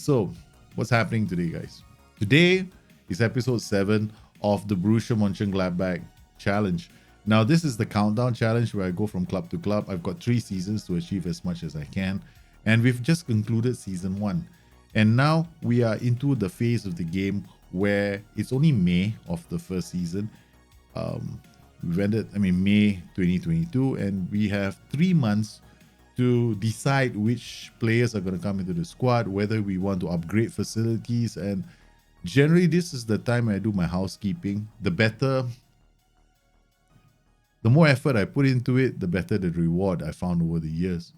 So what's happening today, guys? Today is episode 7 of the Borussia Mönchengladbach challenge. Now, this is the countdown challenge where I go from club to club. I've got 3 seasons to achieve as much as I can, and we've just concluded season 1. And now we are into the phase of the game where it's only May of the first season. We've ended, May 2022, and we have 3 months to decide which players are going to come into the squad, whether we want to upgrade facilities. And generally, this is the time I do my housekeeping. The more effort I put into it, the better the reward I found over the years.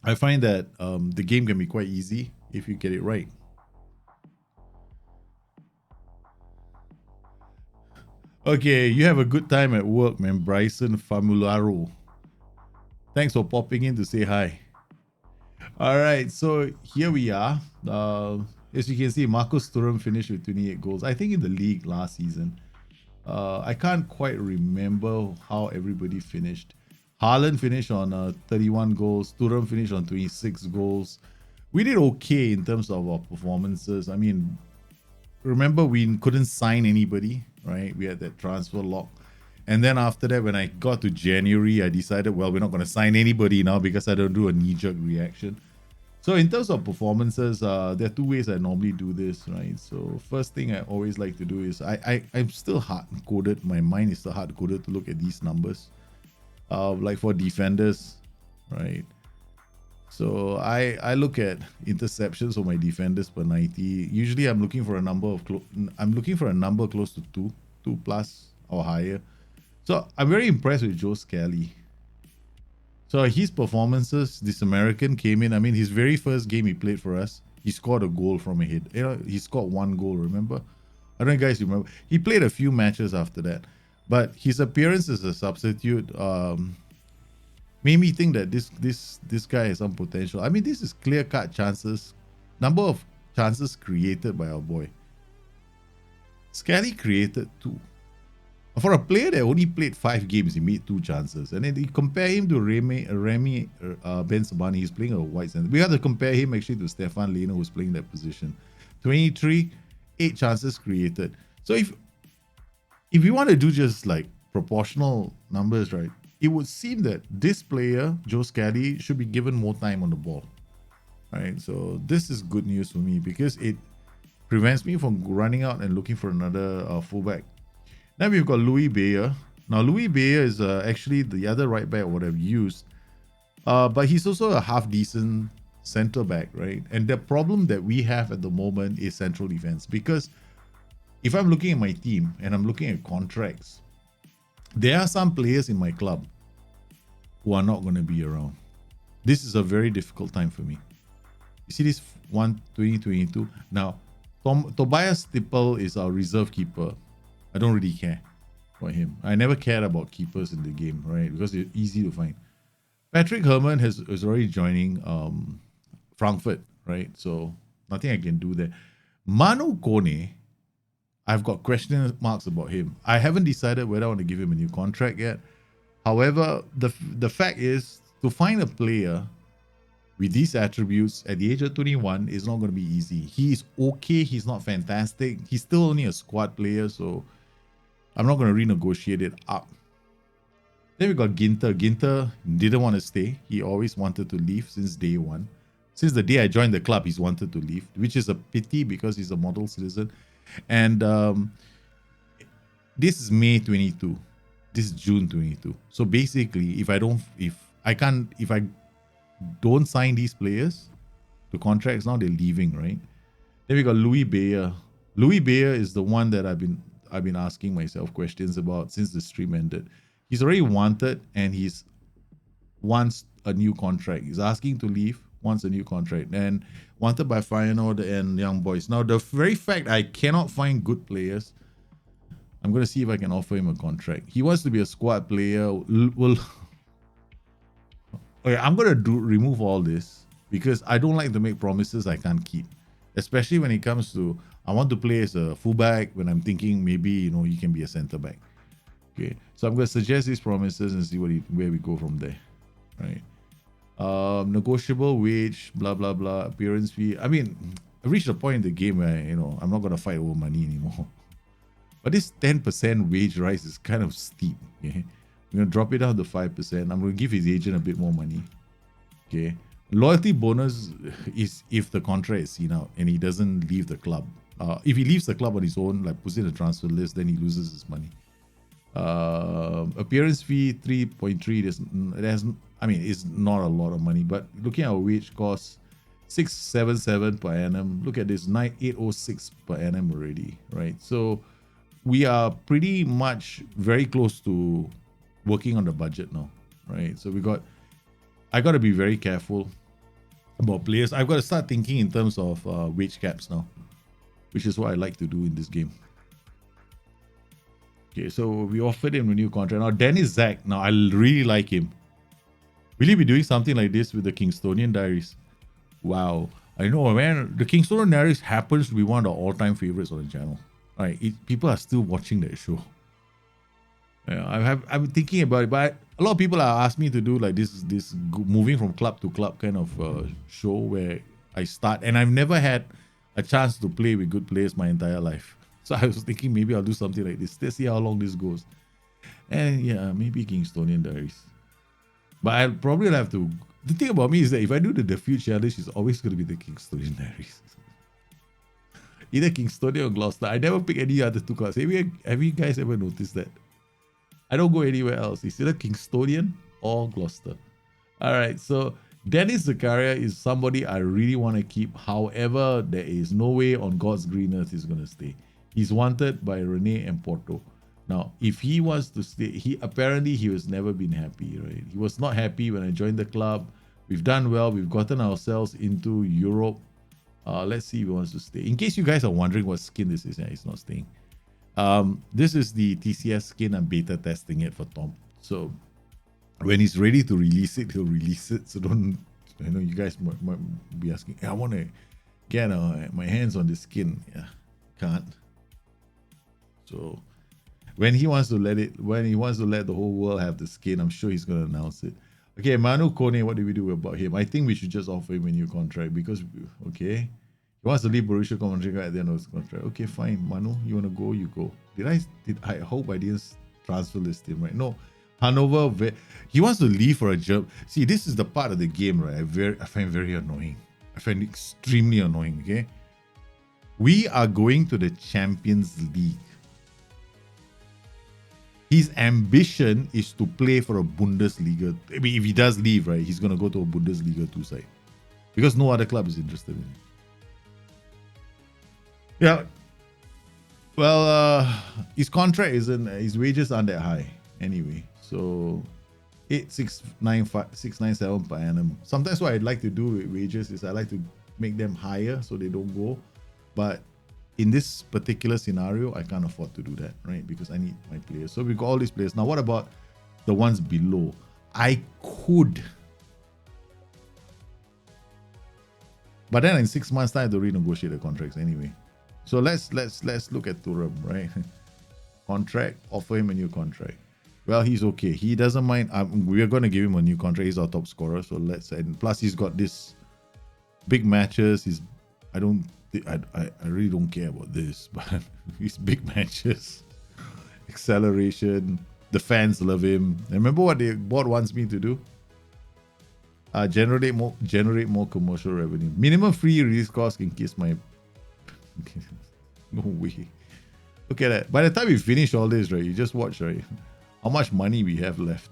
I find that the game can be quite easy if you get it right. Okay, you have a good time at work, man. Bryson Famularo. Thanks for popping in to say hi. All right, so here we are. As you can see, Marcus Thuram finished with 28 goals. I think in the league last season. I can't quite remember how everybody finished. Haaland finished on 31 goals. Thuram finished on 26 goals. We did okay in terms of our performances. I mean, remember we couldn't sign anybody, right? We had that transfer lock. And then after that, when I got to January, I decided, well, we're not going to sign anybody now because I don't do a knee-jerk reaction. So in terms of performances, there are 2 ways I normally do this, right? So first thing I always like to do is I'm still hard-coded. My mind is still hard-coded to look at these numbers. Like for defenders, right? So I look at interceptions for my defenders per 90. Usually I'm looking for a number close to 2 plus or higher. So I'm very impressed with Joe Scally. So his performances, this American came in. I mean, his very first game he played for us, he scored a goal from a hit. He scored 1 goal, remember? I don't know if you guys remember. He played a few matches after that. But his appearance as a substitute made me think that this guy has some potential. I mean, this is clear-cut chances. Number of chances created by our boy. Scally created 2. For a player that only played 5 games, he made 2 chances. And then you compare him to Remy Bensebaini, he's playing a white center. We have to compare him actually to Stefan Lehner, who's playing that position. 23, 8 chances created. So if you want to do just like proportional numbers, right, it would seem that this player, Joe Scally, should be given more time on the ball. Right? So this is good news for me because it prevents me from running out and looking for another fullback. Now we've got Louis Bayer. Now Louis Bayer is actually the other right back what I've used, but he's also a half decent center back, right? And the problem that we have at the moment is central defense, because if I'm looking at my team and I'm looking at contracts, there are some players in my club who are not going to be around. This is a very difficult time for me. You see this 2022. Now Tobias Tippel is our reserve keeper. I don't really care for him. I never cared about keepers in the game, right? Because they're easy to find. Patrick Herrmann is already joining Frankfurt, right? So nothing I can do there. Manu Kone, I've got question marks about him. I haven't decided whether I want to give him a new contract yet. However, the fact is, to find a player with these attributes at the age of 21 is not going to be easy. He's okay. He's not fantastic. He's still only a squad player, so I'm not going to renegotiate it up. Then we got Ginter. Ginter didn't want to stay. He always wanted to leave since day 1. Since the day I joined the club, he's wanted to leave, which is a pity because he's a model citizen. And this is May 22. This is June 22. So basically, if I don't sign these players to contracts now, they're leaving, right? Then we got Louis Bayer. Louis Bayer is the one that I've been asking myself questions about since the stream ended. He's already wanted and he's wants a new contract. He's asking to leave, wants a new contract, and wanted by Feyenoord and Young Boys. Now, the very fact I cannot find good players, I'm going to see if I can offer him a contract. He wants to be a squad player. Okay, I'm going to remove all this because I don't like to make promises I can't keep, especially when it comes to I want to play as a fullback when I'm thinking maybe he can be a center back. Okay, so I'm going to suggest these promises and see where we go from there, right? Negotiable wage, blah blah blah, appearance fee. I mean, I reached a point in the game where, I'm not going to fight over money anymore. But this 10% wage rise is kind of steep. Okay? I'm going to drop it down to 5%. I'm going to give his agent a bit more money. Okay. Loyalty bonus is if the contract is seen out and he doesn't leave the club. If he leaves the club on his own, like puts in a transfer list, then he loses his money. Appearance fee 3.3. It's not a lot of money, but looking at our wage costs, 677 per annum. Look at this, 9806 per annum already, right? So we are pretty much very close to working on the budget now, right? So I got to be very careful about players. I've got to start thinking in terms of wage caps now, which is what I like to do in this game. Okay, so we offered him a new contract. Now, Dennis Zach, now I really like him. Will he be doing something like this with the Kingstonian Diaries? Wow. I know, man. The Kingstonian Diaries happens to be one of the all-time favorites on the channel. Right? People are still watching that show. Yeah, I'm thinking about it, but a lot of people have asked me to do like this moving from club to club kind of show where I start, and I've never had a chance to play with good players my entire life. So I was thinking maybe I'll do something like this. Let's see how long this goes. And yeah, maybe Kingstonian Diaries. But I'll probably have to. The thing about me is that if I do the Defeat challenge, it's always going to be the Kingstonian Diaries. Either Kingstonian or Gloucester. I never pick any other two clubs. Have you guys ever noticed that? I don't go anywhere else. It's either Kingstonian or Gloucester. All right, so Dennis Zakaria is somebody I really want to keep. However, there is no way on God's green earth he's going to stay. He's wanted by Rene and Porto. Now, if he wants to stay, he was never been happy, right? He was not happy when I joined the club. We've done well. We've gotten ourselves into Europe. Let's see if he wants to stay. In case you guys are wondering what skin this is, he's not staying. This is the TCS skin. I'm beta testing it for Tom. So when he's ready to release it, he'll release it. So don't, you guys might be asking, I want to get my hands on the skin. Yeah, can't. So when he wants to let the whole world have the skin, I'm sure he's going to announce it. Okay, Manu Kone, what do we do about him? I think we should just offer him a new contract because, okay, he wants to leave Borussia contract at the end of his contract. Okay, fine, Manu, you want to go, you go. I hope I didn't transfer list him, right? No, Hanover, he wants to leave for a job. See, this is the part of the game, right? I find very annoying. I find it extremely annoying, okay? We are going to the Champions League. His ambition is to play for a Bundesliga. I mean, if he does leave, right, he's going to go to a Bundesliga 2 side. Because no other club is interested in him. Yeah. Well, his contract his wages aren't that high anyway. So 697 per annum. Sometimes what I'd like to do with wages is I like to make them higher so they don't go. But in this particular scenario, I can't afford to do that, right? Because I need my players. So we've got all these players. Now, what about the ones below? I could. But then in 6 months' time, I have to renegotiate the contracts anyway. So let's look at Thuram, right? Contract, offer him a new contract. Well, he's okay. He doesn't mind. We're going to give him a new contract. He's our top scorer. So and plus he's got this big matches. I really don't care about this, but his big matches, acceleration, the fans love him. And remember what the board wants me to do? Generate more commercial revenue. Minimum free release cost can kiss my. No way. Look at that. By the time we finish all this, right, you just watch, right, how much money we have left.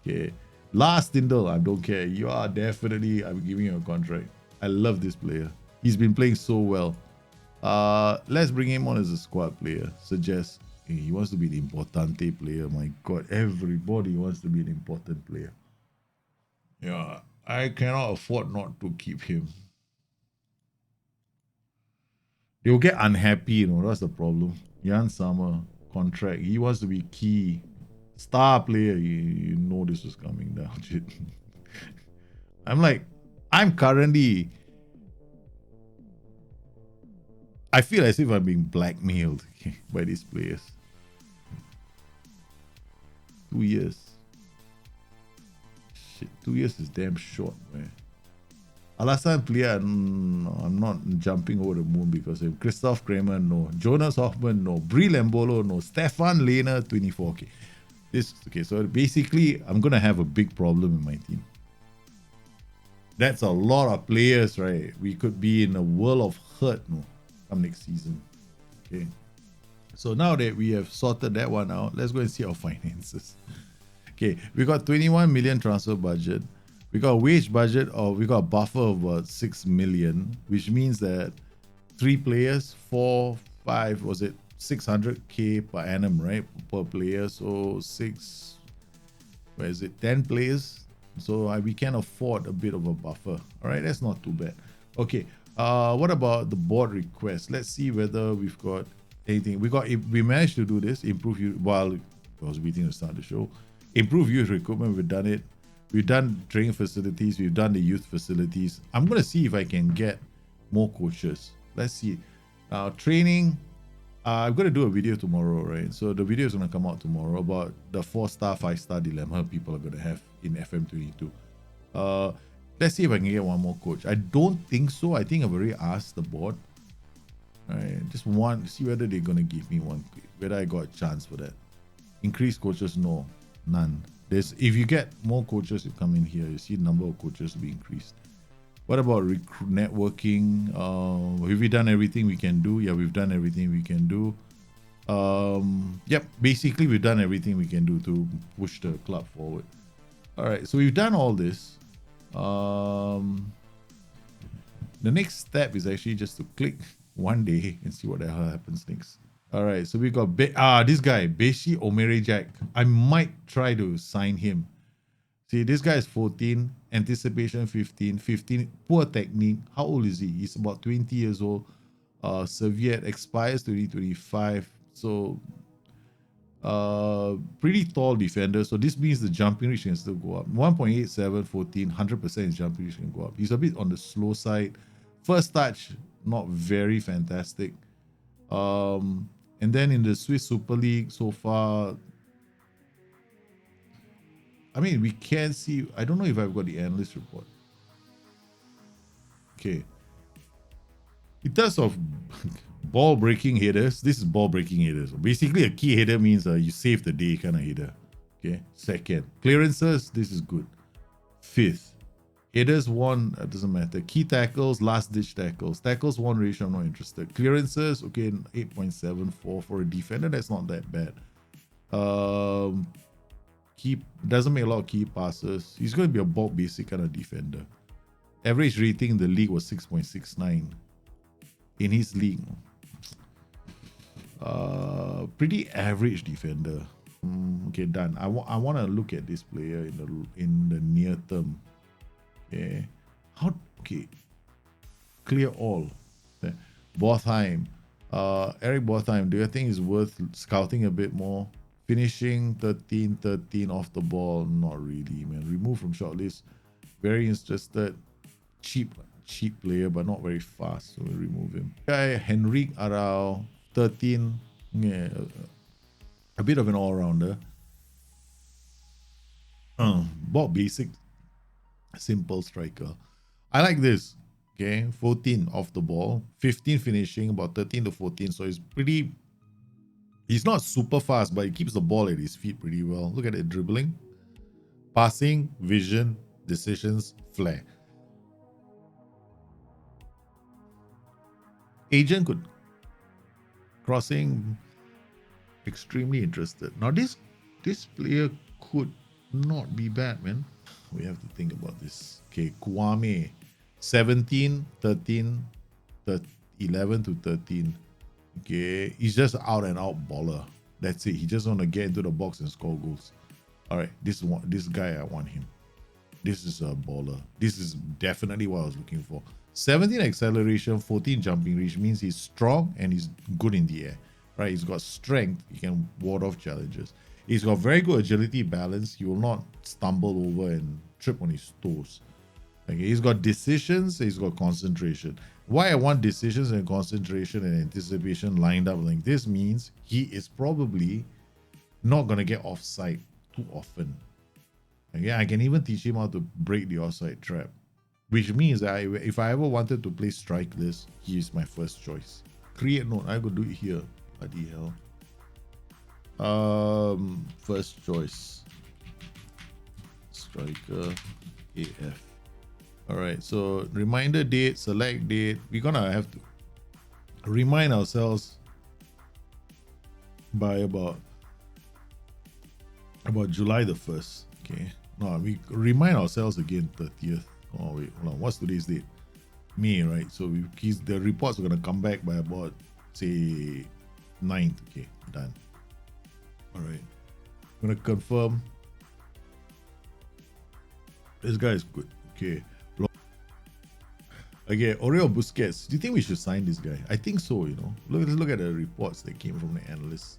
Okay. Last Tyndall, I don't care. You are definitely, I'm giving you a contract. I love this player. He's been playing so well. Let's bring him on as a squad player. Suggest he wants to be the importante player. My God, everybody wants to be an important player. Yeah, I cannot afford not to keep him. They'll get unhappy, that's the problem. Jan Summer, contract. He wants to be key. Star player. You know this was coming down. Shit. I'm currently. I feel as if I'm being blackmailed by these players. 2 years. Shit, 2 years is damn short, man. Alassane Plia, no, I'm not jumping over the moon because of Christoph Kramer, no. Jonas Hoffman, no. Brie Lembolo, no. Stefan Lehner, 24. Okay. So basically, I'm gonna have a big problem in my team. That's a lot of players, right? We could be in a world of hurt, no, come next season. Okay. So now that we have sorted that one out, let's go and see our finances. Okay, we got 21 million transfer budget. We got a wage budget of, we got a buffer of about 6 million, which means that 3 players, 4, 5, was it 600k per annum, right? Per player. So 6, where is it? 10 players. So we can afford a bit of a buffer. All right, that's not too bad. Okay, what about the board request? Let's see whether we've got anything. We managed to do this, improve you while I was waiting to start the show. Improve youth recruitment, we've done it. We've done training facilities, we've done the youth facilities. I'm gonna see if I can get more coaches. Let's see. Training, I'm going to do a video tomorrow, right? So the video is going to come out tomorrow about the 4-star, 5-star dilemma people are going to have in FM22. Let's see if I can get one more coach. I don't think so. I think I've already asked the board. All right, just want to see whether they're going to give me one, whether I got a chance for that. Increase coaches, no, none. If you get more coaches, you come in here, you see the number of coaches will be increased. What about networking? Have we done everything we can do? Yeah, we've done everything we can do. Yep, basically we've done everything we can do to push the club forward. All right, so we've done all this. The next step is actually just to click one day and see what the hell happens next. All right, so we got this guy, Beshi Omerejak. I might try to sign him. See, this guy is 14, anticipation 15, poor technique. How old is he? He's about 20 years old. Soviet expires 2025. So, pretty tall defender. So this means the jumping reach can still go up. 1.87, 14, 100% his jumping reach can go up. He's a bit on the slow side. First touch, not very fantastic. And then in the Swiss Super League so far, I mean, we can see. I don't know if I've got the analyst report. Okay. In terms of ball breaking headers, this is ball breaking headers. Basically, a key header means you save the day kind of header. Okay. Second, clearances, this is good. Fifth, headers won, doesn't matter. Key tackles, last ditch tackles. Tackles won ratio, I'm not interested. Clearances, okay, 8.74 for a defender, that's not that bad. Doesn't make a lot of key passes. He's going to be a bulk basic kind of defender. Average rating in the league was 6.69 in his league. Pretty average defender. Okay, done. I want to look at this player in the near term. Okay, clear all. Okay. Bothheim, Eric Bothheim. Do you think it's worth scouting a bit more? Finishing 13 off the ball, not really, man. Remove from shortlist. Very interested. Cheap player, but not very fast, so we remove him. Guy Henrik Arau, 13. Yeah, a bit of an all-rounder. Bob basic, simple striker. I like this. Okay, 14 off the ball, 15 finishing, about 13 to 14. So it's pretty. He's not super fast, but he keeps the ball at his feet pretty well. Look at it, dribbling, passing, vision, decisions, flair. Agent could crossing, extremely interested. Now this player could not be bad, man. We have to think about this. Okay, Kwame, 17, 13, 11 to 13. Okay, he's just out and out baller. That's it. He just want to get into the box and score goals. All right, this guy, I want him. This is a baller. This is definitely what I was looking for. 17 acceleration, 14 jumping reach means he's strong and he's good in the air. Right? He's got strength. He can ward off challenges. He's got very good agility, balance. He will not stumble over and trip on his toes. Okay, he's got decisions. He's got concentration. Why I want decisions and concentration and anticipation lined up like this means he is probably not going to get offside too often. Okay, I can even teach him how to break the offside trap. which means if I ever wanted to play strike this, he is my first choice. Create node. I could do it here. Bloody hell. First choice. Striker AF. All right. So reminder date, select date. We're gonna have to remind ourselves by about July the 1st. Okay. No, we remind ourselves again 30th. Oh wait, hold on. What's today's date? May, right? So the reports are gonna come back by about say 9th. Okay, done. All right. I'm gonna confirm. This guy is good. Okay. Okay, Oreo Busquets. Do you think we should sign this guy? I think so, you know. Let's look at the reports that came from the analysts.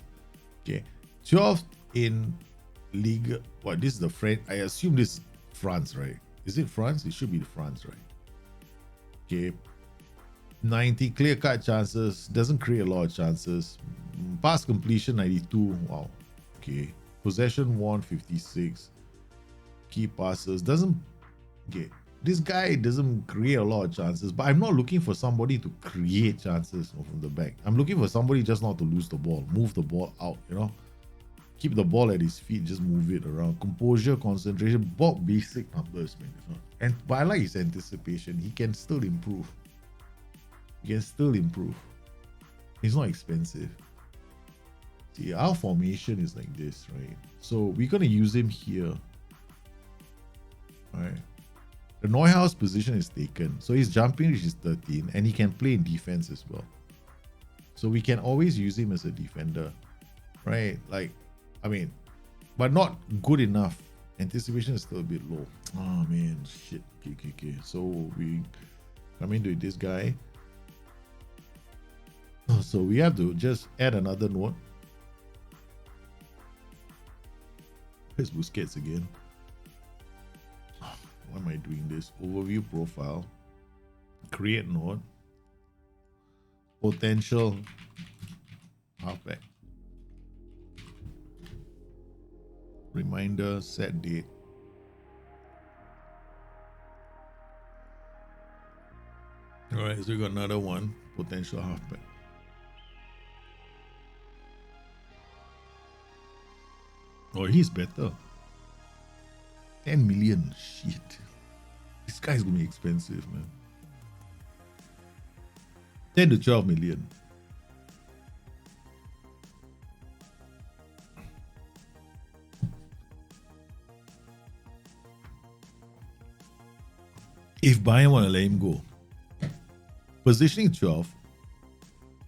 Okay. 12th in Ligue. What, this is the French? I assume this is France, right? Is it France? It should be France, right? Okay. 90 clear-cut chances. Doesn't create a lot of chances. Pass completion 92. Wow. Okay. Possession won 56. Key passes. Doesn't get. This guy doesn't create a lot of chances, but I'm not looking for somebody to create chances from the back. I'm looking for somebody just not to lose the ball, move the ball out, you know, keep the ball at his feet, just move it around. Composure, concentration, bulk basic numbers, man. But I like his anticipation. He can still improve. He's not expensive. See, our formation is like this, right? So we're gonna use him here. All right. The Neuhaus position is taken. So his jumping reach is 13 and he can play in defense as well. So we can always use him as a defender, right? Like, I mean, but not good enough. Anticipation is still a bit low. Oh man, shit. Okay. So we come into this guy. So we have to just add another node. Where's Busquets again? Why am I doing this? Overview profile. Create node. Potential halfback. Reminder, set date. All right, so we got another one. Potential halfback. Oh, he's better. 10 million. Shit. This guy's gonna be expensive, man. 10 to 12 million. If Bayern want to let him go. Positioning 12.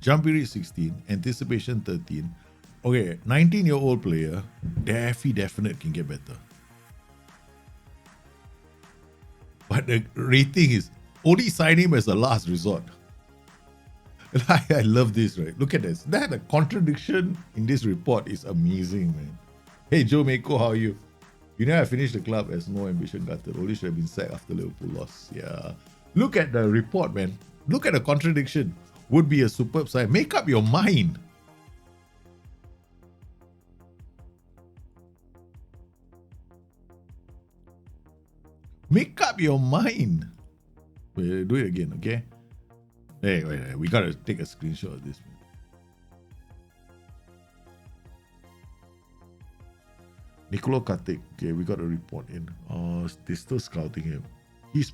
Jump period 16. Anticipation 13. Okay, 19-year-old player. Definite can get better. But the rating is only sign him as a last resort. I love this, right? Look at this. The contradiction in this report is amazing, man. Hey, Joe Mako, how are you? You know I finished the club as no ambition gutted. Only should have been sacked after Liverpool loss. Yeah. Look at the report, man. Look at the contradiction. Would be a superb sign. Make up your mind. Make up your mind. Wait, do it again, okay? Hey, wait, we gotta take a screenshot of this, man. Nicolo Katic. Okay, we got a report in. They're still scouting him. He's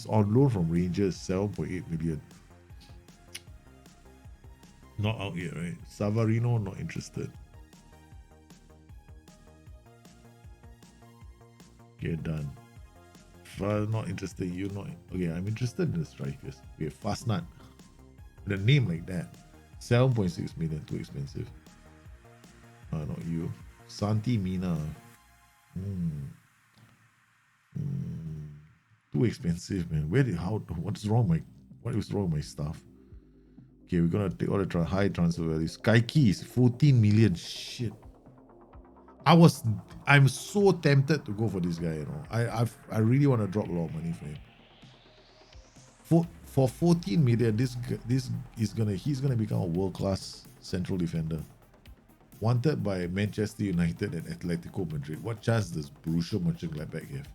on loan from Rangers, 7.8 million. Not out yet, right? Savarino, not interested. Okay, done. Not interested. You're not. Okay, I'm interested in the strikers. Okay, Fastnut. With a name like that. 7.6 million, too expensive. Not you. Santi Mina. Too expensive, man. What is wrong with my stuff? Okay, we're gonna take all the high transfer values. Kaiki is 14 million. Shit. I'm so tempted to go for this guy, you know. I really want to drop a lot of money for him. For 14 million, he's gonna become a world-class central defender. Wanted by Manchester United and Atletico Madrid. What chance does Borussia Mönchengladbach have?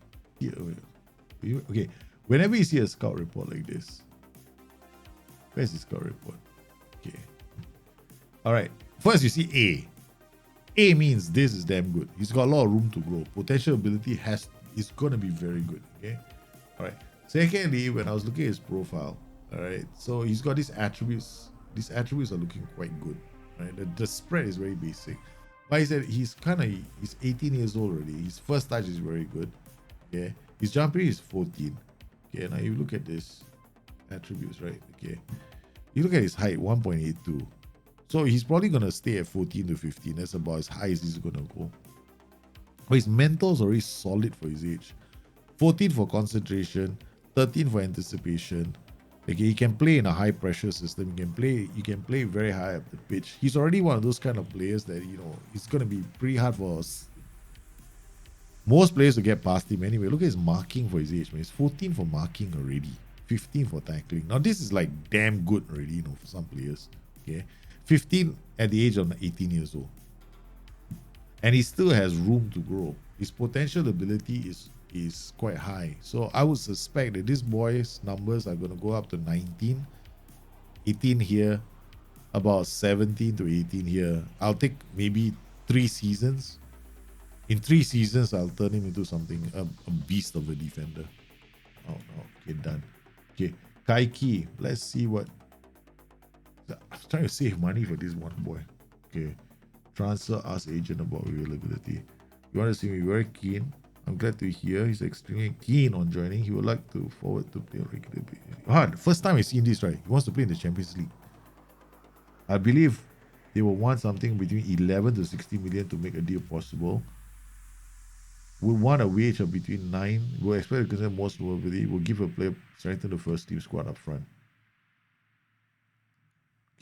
Okay, Whenever you see a scout report like this, where's the scout report? Okay. All right. First, you see A. A means this is damn good. He's got a lot of room to grow. Potential ability is gonna be very good. Okay. All right. Secondly, when I was looking at his profile, all right, so he's got these attributes. These attributes are looking quite good. Right. The spread is very basic. But he said he's 18 years old already. His first touch is very good. Okay. His jumping is 14. Okay. Now you look at this attributes, right? Okay. You look at his height, 1.82. So he's probably going to stay at 14 to 15. That's about as high as he's going to go. But his mental's already solid for his age. 14 for concentration, 13 for anticipation. Okay, he can play in a high pressure system. He can play very high up the pitch. He's already one of those kind of players that, you know, it's going to be pretty hard for us. Most players to get past him anyway. Look at his marking for his age, man. He's 14 for marking already. 15 for tackling. Now this is like damn good already, you know, for some players. Okay. 15 at the age of 18 years old. And he still has room to grow. His potential ability is quite high. So I would suspect that this boy's numbers are going to go up to 19, 18 here, about 17 to 18 here. I'll take maybe 3 seasons. In 3 seasons, I'll turn him into something, a beast of a defender. Oh, no. Okay, done. Okay, Kaiki. Let's see what... I'm trying to save money for this one boy. Okay. Transfer, ask agent about availability. You want to see me very keen? I'm glad to hear he's extremely keen on joining. He would like to forward to play regularly. First time I've seen this, right? He wants to play in the Champions League. I believe they will want something between 11 to 60 million to make a deal possible. We'll want a wage of between 9. We'll expect to consider most probability. We'll give a player strengthen the first team squad up front.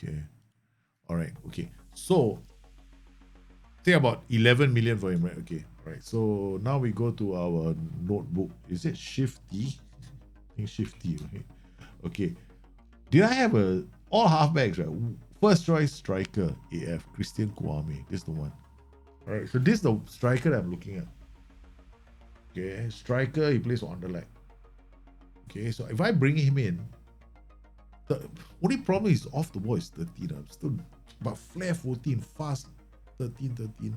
Okay. All right. Okay. So, say about 11 million for him, right? Okay. All right. So now we go to our notebook. Is it Shifty? I think Shifty. Okay. Okay. Did I have all halfbacks, right? First choice striker, AF, Christian Kwame. This is the one. All right. So this is the striker that I'm looking at. Okay. Striker, he plays on the leg. Okay. So if I bring him in, the only problem is off the ball is 13. I'm still, but flair 14, fast 13.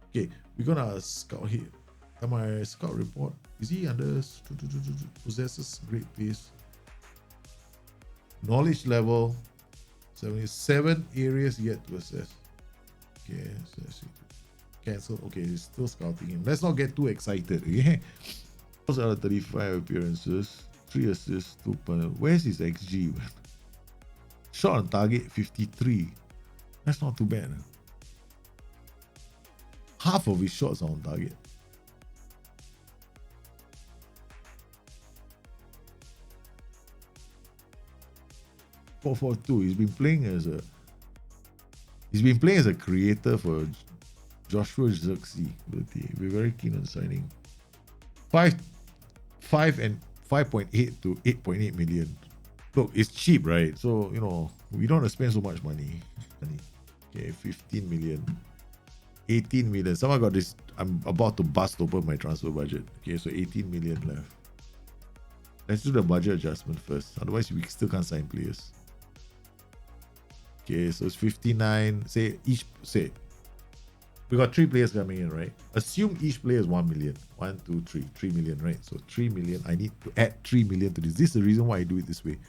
Okay, we're gonna scout here. At my scout report, is he under possesses great pace? Knowledge level 77 areas yet to assess. Okay, so let's see. Cancel. Okay, he's still scouting him. Let's not get too excited. Okay, those are 35 appearances, 3 assists, 2 penalties. Where's his XG? Shot on target 53. That's not too bad. Half of his shots are on target. .442. He's been playing as a creator for Joshua Zirkzee. We're very keen on signing 5 and 5.8 to 8.8 million. Look, it's cheap, right? So, you know, we don't want to spend so much money. Okay, 15 million. 18 million. Someone got this. I'm about to bust open my transfer budget. Okay, so 18 million left. Let's do the budget adjustment first. Otherwise, we still can't sign players. Okay, so it's 59. Say we got 3 players coming in, right? Assume each player is 1 million. 1, 2, 3. 3 million, right? So 3 million. I need to add 3 million to this. This is the reason why I do it this way.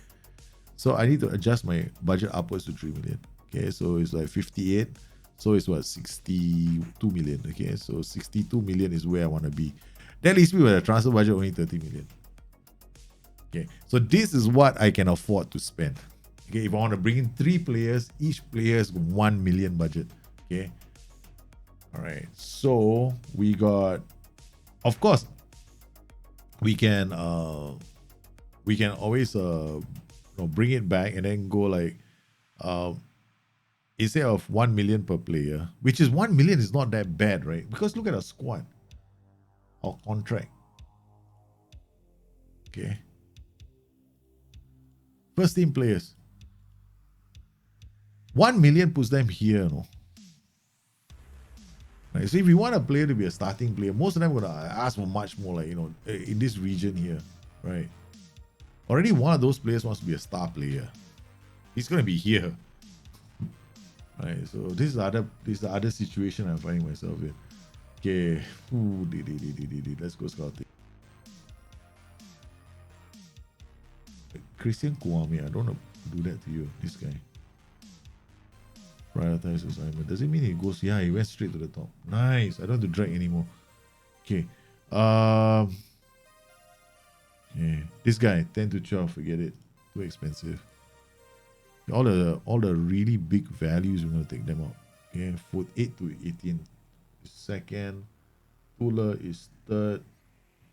So I need to adjust my budget upwards to 3 million. Okay, so it's like 58. So it's what, 62 million. Okay, so 62 million is where I want to be. That leaves me with a transfer budget only 30 million. Okay, so this is what I can afford to spend. Okay, if I want to bring in 3 players, each player is 1 million budget. Okay, all right. So we got, of course, we can always bring it back and then go like instead of 1 million per player, which is 1 million is not that bad, right? Because look at our squad, our contract. Okay, first team players, 1 million puts them here, no? Right, so if you want a player to be a starting player, most of them are gonna ask for much more, like, you know, in this region here, right? Already one of those players wants to be a star player. He's gonna be here. Right, so this is the other situation I'm finding myself in. Okay, let's go scouting. Christian Kwame, I don't want to do that to you, this guy. Prioritize assignment. Does it mean he goes? Yeah, he went straight to the top. Nice. I don't have to drag anymore. Okay. Yeah. This guy, 10 to 12, forget it. Too expensive. All the really big values, we're gonna take them out. Okay, foot 8 to 18 is second. Fuller is third.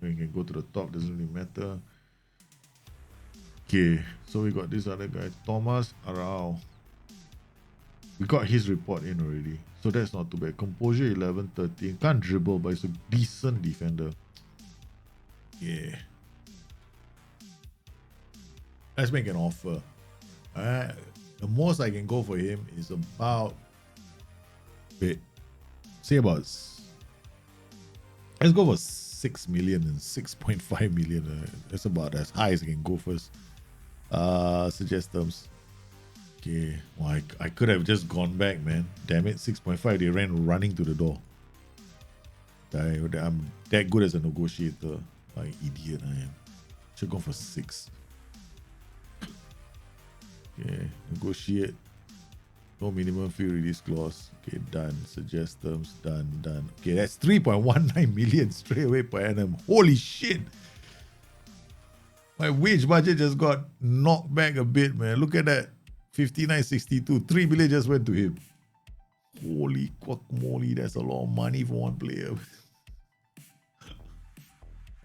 We can go to the top, doesn't really matter. Okay, so we got this other guy, Thomas Arau. We got his report in already, so that's not too bad. Composure 11, 13. Can't dribble, but it's a decent defender. Yeah. Let's make an offer. The most I can go for him is about, say about, let's go for 6 million and 6.5 million. That's about as high as I can go first. Suggest terms. Okay, well, I could have just gone back, man. Damn it, 6.5. They ran running to the door. I'm that good as a negotiator. Like idiot I am. Should go for 6. Okay, negotiate. No minimum fee release clause. Okay, done. Suggest terms. Done. Okay, that's 3.19 million straight away per annum. Holy shit. My wage budget just got knocked back a bit, man. Look at that. 59.62. 3 million just went to him. Holy guacamole. That's a lot of money for one player.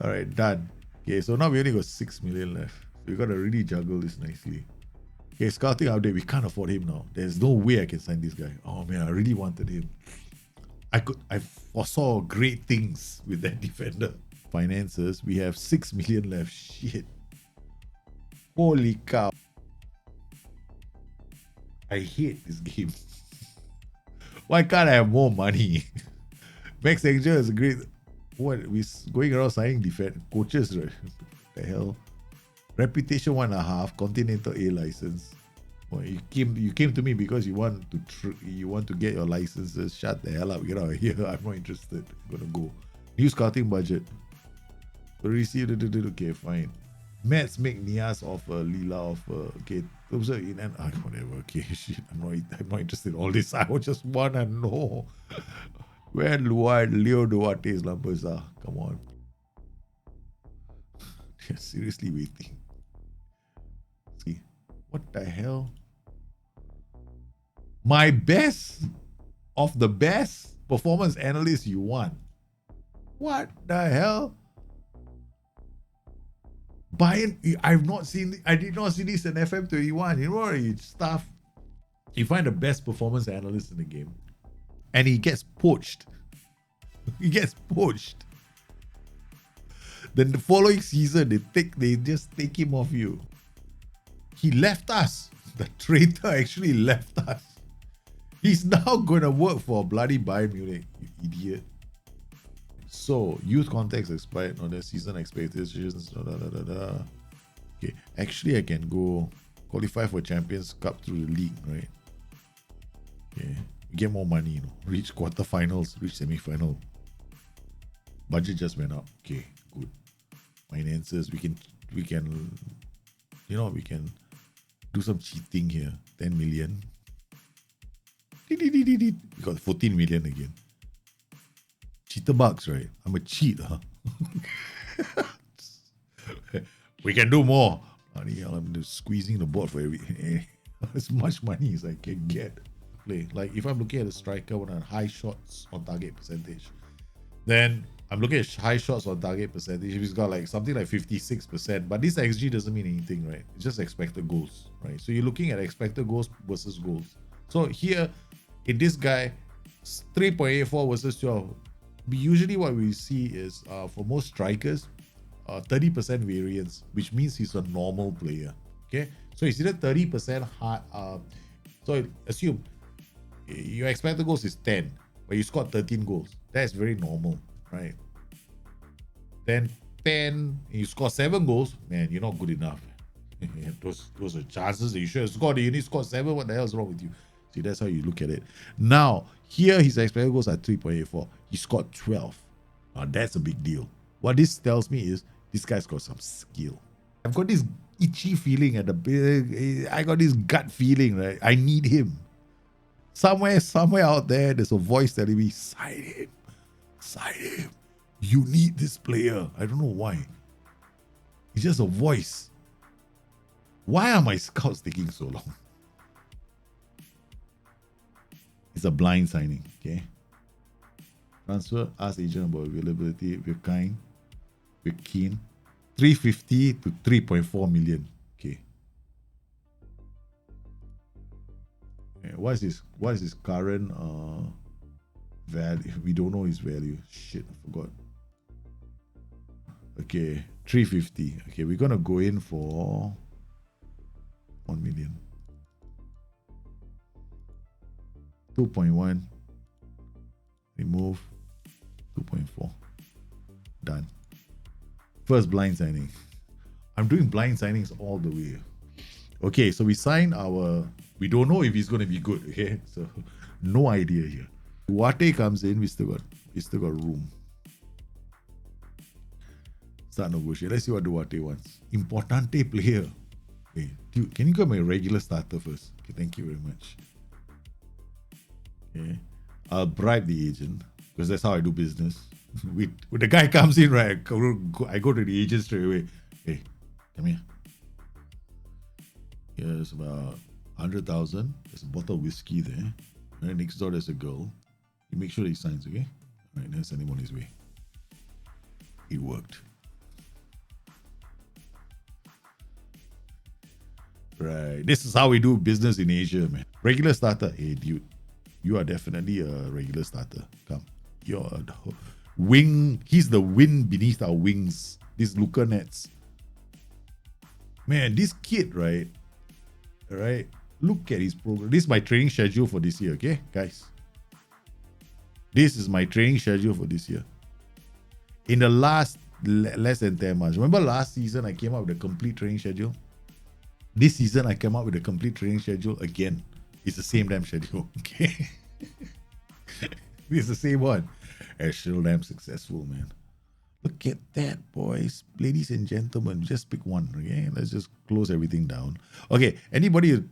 Alright, done. Okay, so now we only got 6 million left. We gotta really juggle this nicely. Okay, scouting update. We can't afford him now. There's no way I can sign this guy. Oh man, I really wanted him. I foresaw great things with that defender. Finances, we have 6 million left. Shit. Holy cow. I hate this game. Why can't I have more money? Max Angel is great. What? We're going around signing defense coaches, right? What the hell? Reputation 1.5, Continental A license. Well, you came to me because you want to get your licenses. Shut the hell up, get out of here. I'm not interested. I'm gonna go. New scouting budget. Receive. Okay, fine. Mets make Nias offer, Lila offer. Okay, those are in and whatever. Okay, shit. I'm not interested in all this. I just wanna know where Leo Duarte's numbers are. Come on. They're seriously waiting. See, what the hell? My best of the best performance analyst you want. What the hell? Bayern, I did not see this in FM21. You know, stuff. You find the best performance analyst in the game, and he gets poached. He gets poached. Then the following season, they just take him off you. He left us. The traitor actually left us. He's now gonna work for bloody Bayern Munich, you idiot. So, youth context expired on the season expectations. Okay, actually I can go qualify for Champions Cup through the league, right? Okay, get more money, you know, reach quarterfinals, reach semi-final. Budget just went up. Okay, good. Finances, we can you know, we can do some cheating here. 10 million. We got 14 million again. Cheater bucks, right? I'm a cheat, huh? We can do more. I'm just squeezing the board for as much money as I can get. Play. Like if I'm looking at a striker with a high shots on target percentage, then I'm looking at high shots on target percentage. If he's got like something like 56%, but this XG doesn't mean anything, right? It's just expected goals, right? So you're looking at expected goals versus goals. So here, in this guy, 3.84 versus 12. Usually what we see is for most strikers, 30% variance, which means he's a normal player. Okay, so he's either 30% hard. So assume your expected goals is 10, but you scored 13 goals. That's very normal, right? Then 10, you score 7 goals, man, you're not good enough. those are chances that you should have scored. You only scored 7. What the hell is wrong with you? See, that's how you look at it. Now, here his expected goals are 3.84. He scored 12. Now, that's a big deal. What this tells me is this guy's got some skill. I've got this itchy feeling at the big. I got this gut feeling, right? I need him. Somewhere out there, there's a voice telling me, sign him. Sign him. You need this player. I don't know why. It's just a voice. Why are my scouts taking so long? It's a blind signing, okay? Transfer, ask agent about availability. We're kind. We're keen. 350 to 3.4 million. Okay. What is his current value? We don't know his value. Shit, I forgot. Okay, 350. Okay, we're gonna go in for 1 million. 2.1. Remove. 2.4. Done. First blind signing. I'm doing blind signings all the way. Okay, so we signed our. We don't know if he's going to be good. Okay, so no idea here. Duarte comes in. We still got room. Start negotiate. Let's see what Duarte wants. Importante player. Hey, dude, can you get my regular starter first? Okay, thank you very much. Okay, I'll bribe the agent because that's how I do business. When the guy comes in, right, I go to the agent straight away. Hey, come here. Here's about 100,000. There's a bottle of whiskey there. Right next door, there's a girl. You make sure that he signs, okay? All right, then send him on his way. It worked. Right. This is how we do business in Asia, man. Regular starter. Hey, dude, you are definitely a regular starter. Come. You're a wing. He's the wind beneath our wings. These Luca Nets. Man, this kid, right? All right. Look at his program. This is my training schedule for this year, okay, guys? This is my training schedule for this year. In the last less than 10 months. Remember last season I came up with a complete training schedule? This season I came up with a complete training schedule again. It's the same damn schedule, okay? It's the same one. It's still damn successful, man. Look at that, boys. Ladies and gentlemen, just pick one, okay? Let's just close everything down. Okay, anybody who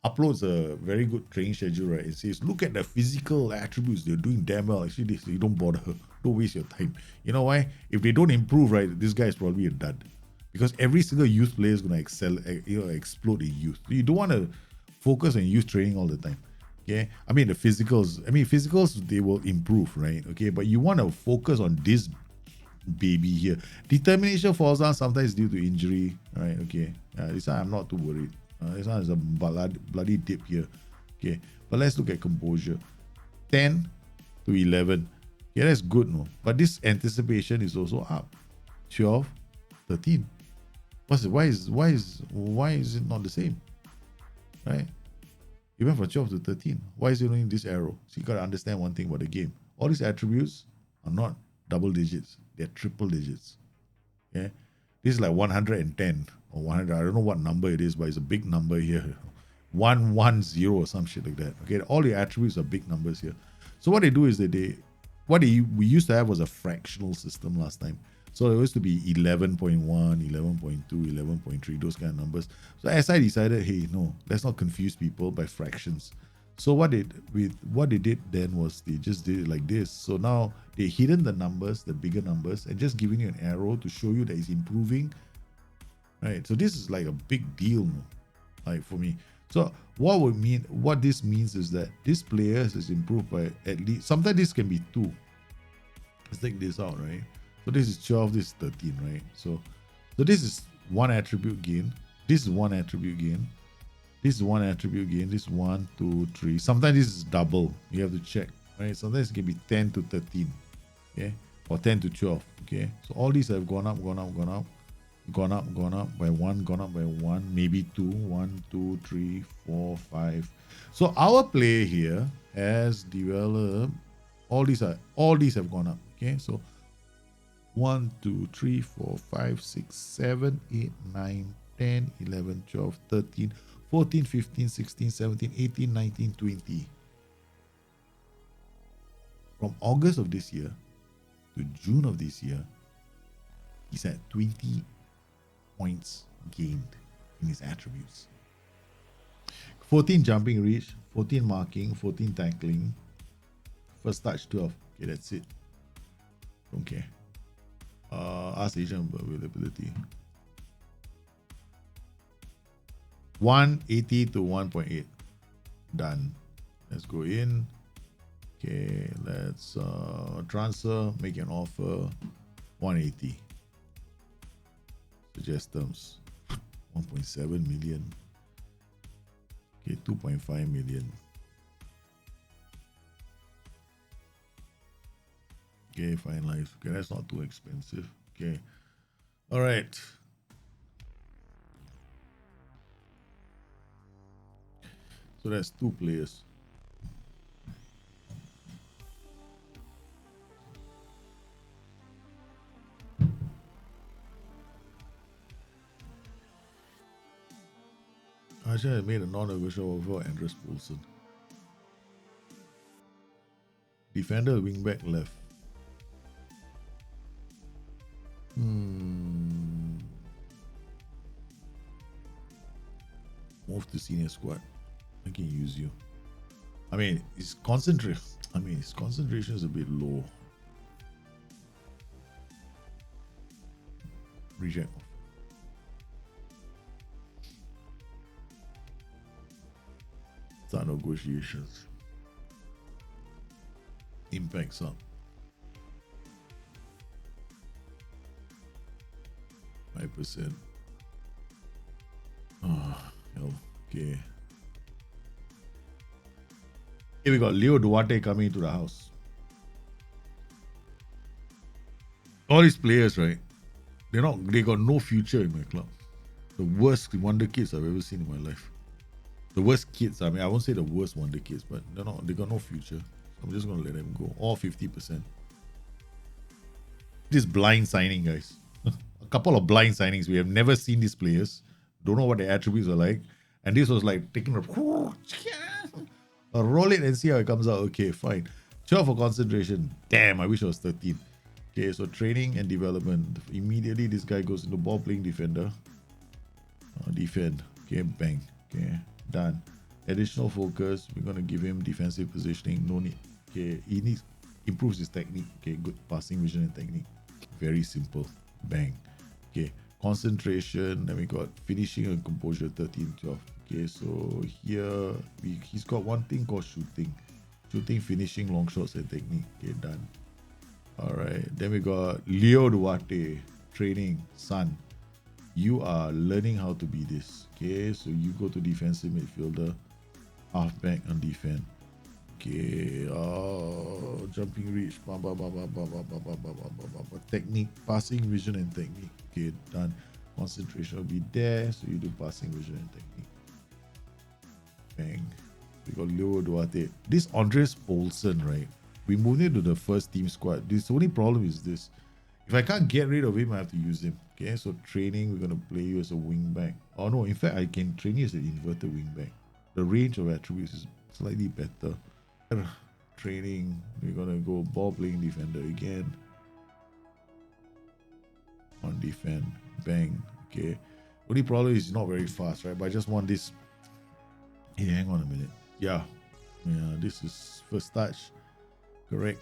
uploads a very good training schedule, right? It says, look at the physical attributes. They're doing damn well. Actually, you don't bother. Don't waste your time. You know why? If they don't improve, right, this guy is probably a dud. Because every single youth player is going to excel, explode in youth. You don't want to focus on youth training all the time. Okay, I mean the physicals. They will improve, right? Okay, but you want to focus on this baby here. Determination falls down sometimes due to injury, right? Okay, this one I'm not too worried. This one is a bloody dip here. Okay, but let's look at composure. 10 to 11. Yeah, that's good, no? But this anticipation is also up. 12, 13. Why is it not the same? Right? It went from 12 to 13. Why is it only this arrow? So you got to understand one thing about the game. All these attributes are not double digits. They're triple digits. Okay? This is like 110 or 100. I don't know what number it is, but it's a big number here. 110 or some shit like that. Okay? All the attributes are big numbers here. So what they do is that we used to have was a fractional system last time. So it used to be 11.1, 11.2, 11.3, those kind of numbers. So SI decided, hey, no, let's not confuse people by fractions. So what they did then was they just did it like this. So now they hidden the numbers, the bigger numbers, and just giving you an arrow to show you that it's improving. Right. So this is like a big deal, like for me. So what this means is that this player is improved by at least, sometimes this can be 2. Let's take this out, right? So this is 12, this is 13, right? So this is one attribute gain. This is one attribute gain. This is one attribute gain. This is 1, 2, 3. Sometimes this is double. You have to check, right? Sometimes it can be 10 to 13, okay? Or 10 to 12, okay? So all these have gone up, gone up, gone up, gone up, gone up by 1, gone up by 1, maybe 2. 1, 2, 3, 4, 5. So our player here has developed. All these have gone up, okay? So 1, 2, 3, 4, 5, 6, 7, 8, 9, 10, 11, 12, 13, 14, 15, 16, 17, 18, 19, 20. From August of this year to June of this year, he's at 20 points gained in his attributes. 14 jumping reach, 14 marking, 14 tackling, first touch 12. Okay, that's it. Don't care. Ask agent availability. 180 to 1.8. Done. Let's go in. Okay, let's transfer, make an offer. 180. Suggest terms. 1.7 million. Okay, 2.5 million. Okay, fine life. Okay, that's not too expensive. Okay. All right. So that's two players. Actually, I made a non-negotiable offer for Andres Poulsen. Defender, wingback, left. Move to senior squad. I can use you. I mean, his concentration. His concentration is a bit low. Reject. Start negotiations. Impacts up. 5%. Okay. Here we got Leo Duarte coming into the house. All these players, right? They got no future in my club. The worst wonder kids I've ever seen in my life. The worst kids, I won't say the worst wonder kids, but they got no future. I'm just gonna let them go. All 50%. This blind signing, guys. A couple of blind signings. We have never seen these players. Don't know what their attributes are like. And this was like taking a roll it and see how it comes out. Okay, fine. 12 for concentration. Damn, I wish I was 13. Okay, so training and development. Immediately, this guy goes into ball playing defender. Defend. Okay, bang. Okay, done. Additional focus. We're gonna give him defensive positioning. No need. Okay, he needs improves his technique. Okay, good passing vision and technique. Very simple. Bang. Okay, concentration. Then we got finishing and composure. 13, 12. Okay, so here he's got one thing called shooting, finishing, long shots, and technique. Okay, done. All right. Then we got Leo Duarte, training, son. You are learning how to be this. Okay, so you go to defensive midfielder, halfback and defend. Okay, jumping reach, technique, passing vision and technique. Okay, done. Concentration will be there, so you do passing vision and technique. Bang. We got Leo Duarte. This Andres Poulsen, right? We moved into the first team squad. The only problem is this. If I can't get rid of him, I have to use him. Okay, so training, we're going to play you as a wingback. Oh no, in fact, I can train you as an inverted wingback. The range of attributes is slightly better. Training, we're going to go ball playing defender again. On defend, bang. Okay, only problem is not very fast, right? But I just want this. Hey, hang on a minute. Yeah, this is first touch. Correct.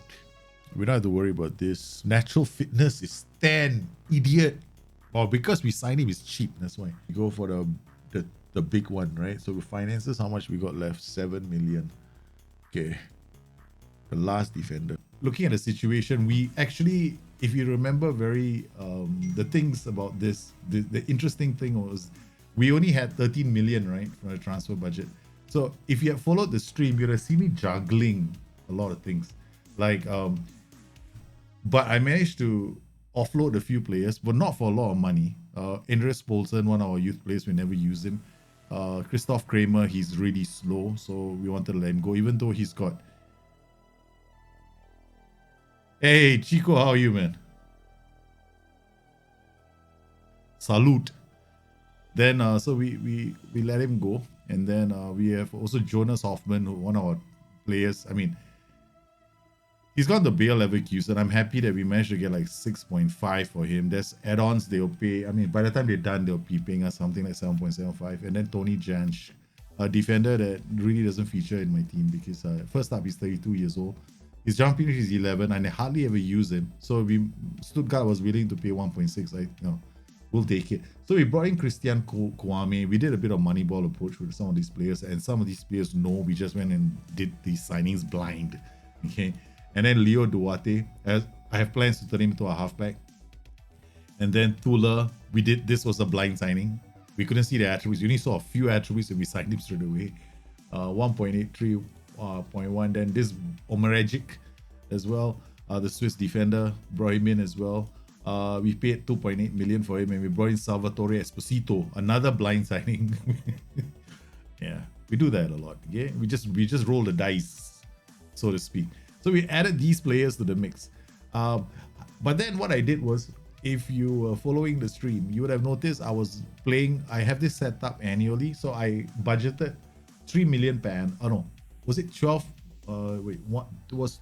We don't have to worry about this. Natural fitness is 10. Idiot. Oh, because we signed him, it's cheap. That's why. We go for the big one, right? So with finances, how much we got left? 7 million. Okay. The last defender. Looking at the situation, we actually, if you remember the things about this, the interesting thing was we only had 13 million, right? From the transfer budget. So if you had followed the stream, you'd have seen me juggling a lot of things. Like, but I managed to offload a few players, but not for a lot of money. Andres Poulsen, one of our youth players, we never use him. Christoph Kramer, he's really slow, so we wanted to let him go, even though he's got. Hey, Chico, how are you, man? Salute. Then so we let him go, and then we have also Jonas Hoffman, one of our players. I mean, he's got the Bayer Leverkusen. I'm happy that we managed to get like 6.5 for him. There's add-ons they'll pay. I mean, by the time they're done, they'll be paying us something like 7.75. And then Tony Jansch, a defender that really doesn't feature in my team because first up, he's 32 years old. His jumping rate is 11, and I hardly ever use him. So Stuttgart was willing to pay 1.6. We'll take it. So we brought in Christian Kwame. We did a bit of Moneyball approach with some of these players, and some of these players know we just went and did these signings blind. Okay. And then Leo Duarte, as I have plans to turn him into a halfback. And then Tula, this was a blind signing. We couldn't see the attributes. We only saw a few attributes and we signed him straight away. 1.83.1. Then this Omeregic as well. The Swiss defender, brought him in as well. We paid 2.8 million for him, and we brought in Salvatore Esposito, another blind signing. Yeah, we do that a lot. Yeah, we just roll the dice, so to speak. So we added these players to the mix. But then what I did was, if you were following the stream, you would have noticed I was playing. I have this set up annually, so I budgeted 3 million per annum. Oh no, was it 12? Wait, what? It was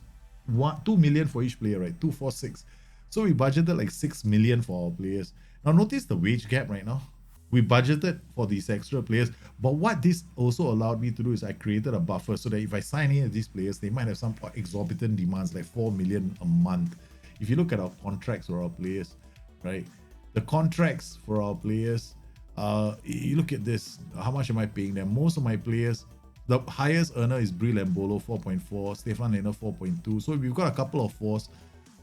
2 million for each player, right? 2, 4, 6. So we budgeted like 6 million for our players. Now notice the wage gap right now. We budgeted for these extra players, but what this also allowed me to do is I created a buffer so that if I sign any of these players, they might have some exorbitant demands like 4 million a month. If you look at our contracts for our players, right? The contracts for our players, you look at this, how much am I paying them? Most of my players, the highest earner is Bril Embolo, 4.4, Stefan Lehner, 4.2. So we've got a couple of 4s.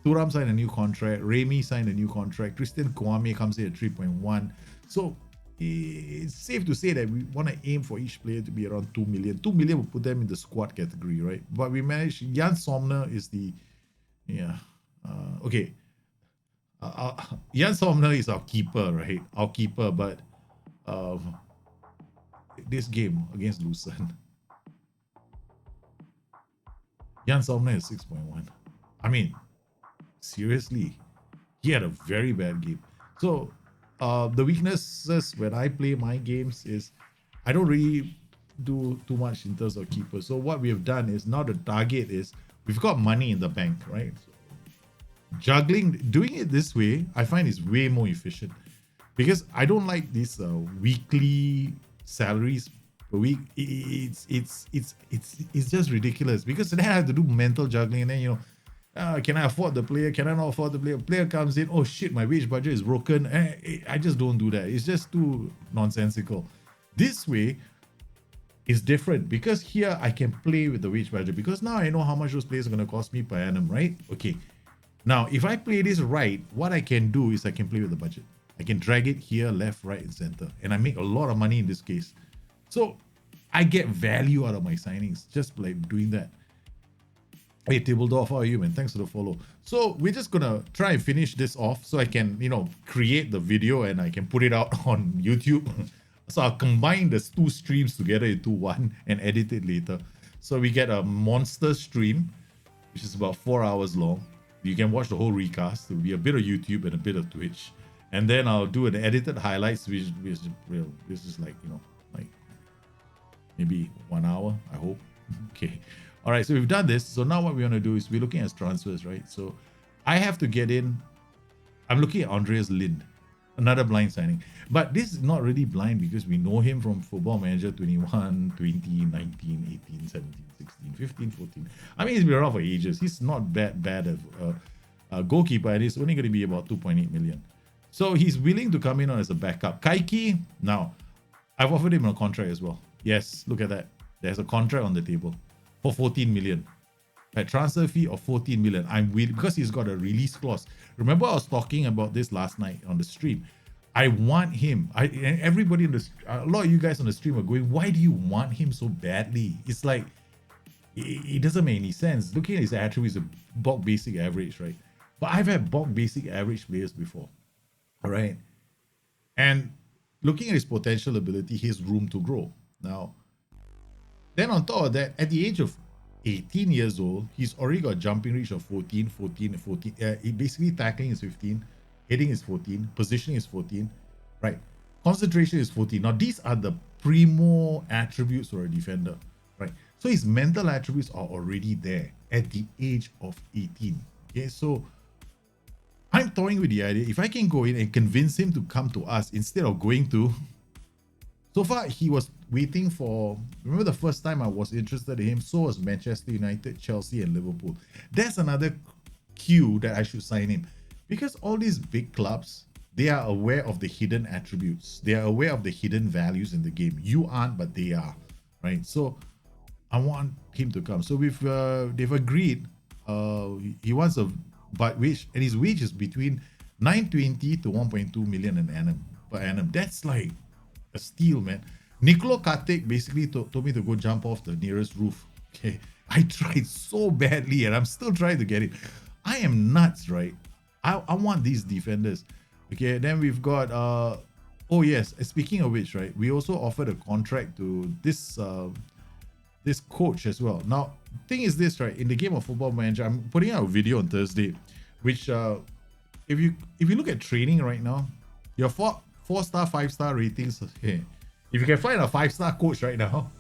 Thuram signed a new contract, Remy signed a new contract, Christian Kwame comes in at 3.1. So it's safe to say that we want to aim for each player to be around 2 million. 2 million will put them in the squad category, right? But we managed. Jan Somner is the, okay. Jan Somner is our keeper, right? Our keeper, but this game against Lucerne, Jan Somner is 6.1. I mean, seriously, he had a very bad game. So the weaknesses when I play my games is I don't really do too much in terms of keepers. So what we have done is now the target is we've got money in the bank, right? So doing it this way, I find is way more efficient because I don't like these weekly salaries per week. It's just ridiculous because then I have to do mental juggling, and then can I afford the player? Can I not afford the player? Player comes in, oh shit, my wage budget is broken. I just don't do that. It's just too nonsensical. This way is different because here I can play with the wage budget because now I know how much those players are going to cost me per annum, right? Okay. Now, if I play this right, what I can do is I can play with the budget. I can drag it here, left, right, and center. And I make a lot of money in this case. So I get value out of my signings just like doing that. Hey, Tabledorf, how are you, man? Thanks for the follow. So we're just gonna try and finish this off so I can, create the video and I can put it out on YouTube. So I'll combine the two streams together into one and edit it later. So we get a monster stream, which is about 4 hours long. You can watch the whole recast. There'll be a bit of YouTube and a bit of Twitch. And then I'll do an edited highlights, which is like, like maybe 1 hour, I hope. Okay. All right, so we've done this. So now what we want to do is we're looking at transfers, right? So I have to get in. I'm looking at Andreas Lind, another blind signing. But this is not really blind because we know him from Football Manager 21, 20, 19, 18, 17, 16, 15, 14. I mean, he's been around for ages. He's not that bad of a goalkeeper, and he's only going to be about 2.8 million. So he's willing to come in as a backup. Kaiki, now, I've offered him a contract as well. Yes, look at that. There's a contract on the table for 14 million. A transfer fee of 14 million. I'm willing because he's got a release clause. Remember, I was talking about this last night on the stream. I want him. And everybody in a lot of you guys on the stream are going, why do you want him so badly? It's like it doesn't make any sense. Looking at his attributes, a bulk basic average, right? But I've had bulk basic average players before. All right. And looking at his potential ability, he has room to grow. Now, then on top of that, at the age of 18 years old, he's already got a jumping reach of 14. Basically tackling is 15, hitting is 14, positioning is 14, right? Concentration is 40. Now, these are the primo attributes for a defender, right? So his mental attributes are already there at the age of 18. Okay, so I'm toying with the idea, if I can go in and convince him to come to us instead of going to... So far, he was waiting for... Remember the first time I was interested in him, so was Manchester United, Chelsea, and Liverpool. That's another queue that I should sign him. Because all these big clubs, they are aware of the hidden attributes. They are aware of the hidden values in the game. You aren't, but they are, right? So I want him to come. So they've agreed. He wants a wage, and his wage is between 920 to 1.2 million per annum. That's like a steal, man. Nicolo Katic basically told me to go jump off the nearest roof. Okay, I tried so badly, and I'm still trying to get it. I am nuts, right? I want these defenders. Okay, then we've got oh yes, speaking of which, right, we also offered a contract to this this coach as well. Now, thing is this, right, in the game of Football Manager, I'm putting out a video on Thursday, which if you look at training right now, your 4-star, 5-star ratings, okay, if you can find a 5-star coach right now,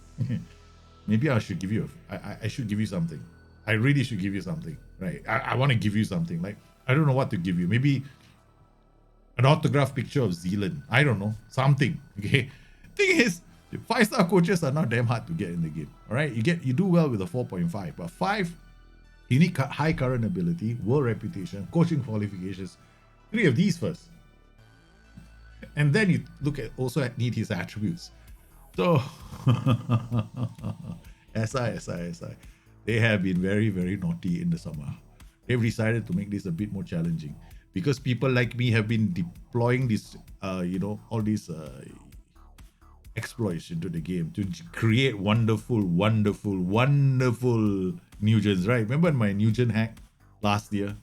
maybe I should give you I should give you something. I really should give you something, right? I want to give you something. Like, I don't know what to give you. Maybe an autograph picture of Zealand. I don't know. Something. Okay. Thing is, 5-star coaches are not damn hard to get in the game. All right. You do well with a 4.5. But 5, you need high current ability, world reputation, coaching qualifications. 3 of these first. And then you look at also need his attributes. So SI. They have been very, very naughty in the summer. They've decided to make this a bit more challenging because people like me have been deploying this, all these exploits into the game to create wonderful Nugents, right? Remember my Nugent hack last year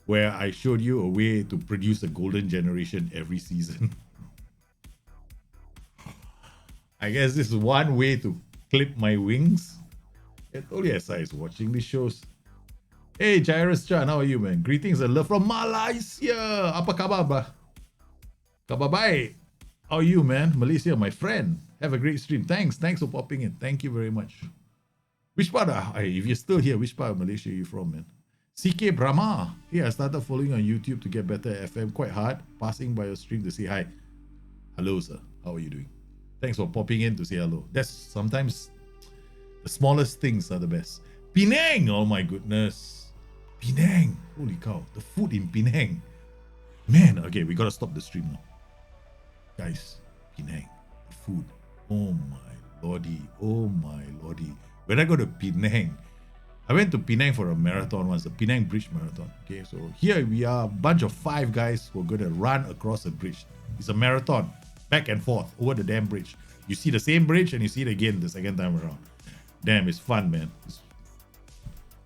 where I showed you a way to produce a golden generation every season? I guess this is one way to clip my wings. I told you SI is watching these shows. Hey, Jairus Chan, how are you, man? Greetings and love from Malaysia. Apa khabar, bah? Khabar baik. How are you, man? Malaysia, my friend. Have a great stream. Thanks for popping in. Thank you very much. Which part? If you're still here, which part of Malaysia are you from, man? CK Brahma. Hey, I started following on YouTube to get better at FM. Quite hard. Passing by your stream to say hi. Hello, sir. How are you doing? Thanks for popping in to say hello. That's sometimes the smallest things are the best. Penang! Oh my goodness. Penang! Holy cow. The food in Penang. Man, okay, we gotta stop the stream now. Guys, Penang. The food. Oh my lordy. Oh my lordy. When I go to Penang, I went to Penang for a marathon once, the Penang Bridge Marathon. Okay, so here we are, a bunch of 5 guys who are going to run across a bridge. It's a marathon, back and forth over the damn bridge. You see the same bridge and you see it again the second time around. Damn, it's fun, man.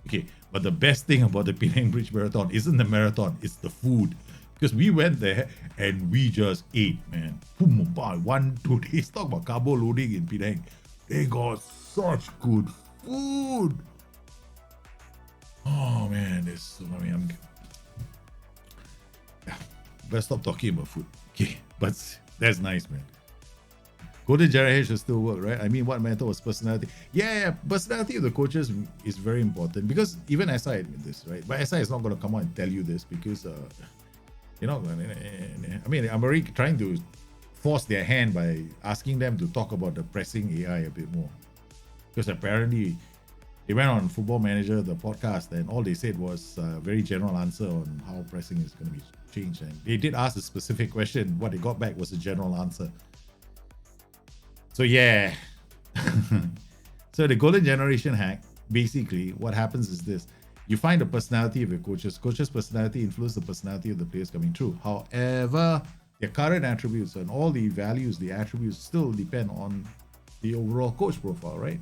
Okay, but the best thing about the Penang Bridge Marathon isn't the marathon, it's the food. Because we went there and we just ate, man. 1, 2 days. Talk about carbo loading in Penang. They got such good food. Oh man, better stop talking about food. Okay, but that's nice, man. Golden generation should still work, right? I mean, what matter was personality. Yeah, personality of the coaches is very important because even SI admit this, right? But SI is not going to come out and tell you this because, I mean, I'm already trying to force their hand by asking them to talk about the pressing AI a bit more. Because apparently, they went on Football Manager, the podcast, and all they said was a very general answer on how pressing is going to be changed. And they did ask a specific question. What they got back was a general answer. So yeah. So the golden generation hack, basically what happens is this. You find the personality of your coaches. Coaches' personality influence the personality of the players coming through. However, their current attributes and all the values, the attributes still depend on the overall coach profile, right?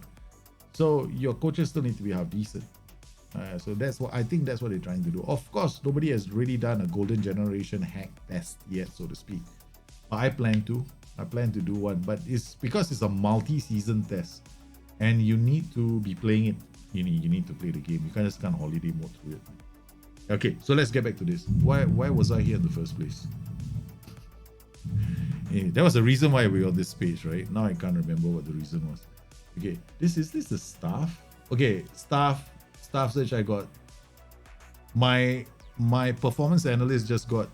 So your coaches still need to be half decent. So that's what I think. That's what they're trying to do. Of course, nobody has really done a golden generation hack test yet, so to speak. But I plan to do one. But it's because it's a multi-season test, and you need to be playing it. You need to play the game. You just can't holiday mode through it. Okay, so let's get back to this. Why was I here in the first place? There was a reason why we got this page, right? Now I can't remember what the reason was. Okay, this is the staff. Okay, staff search. I got my performance analyst just got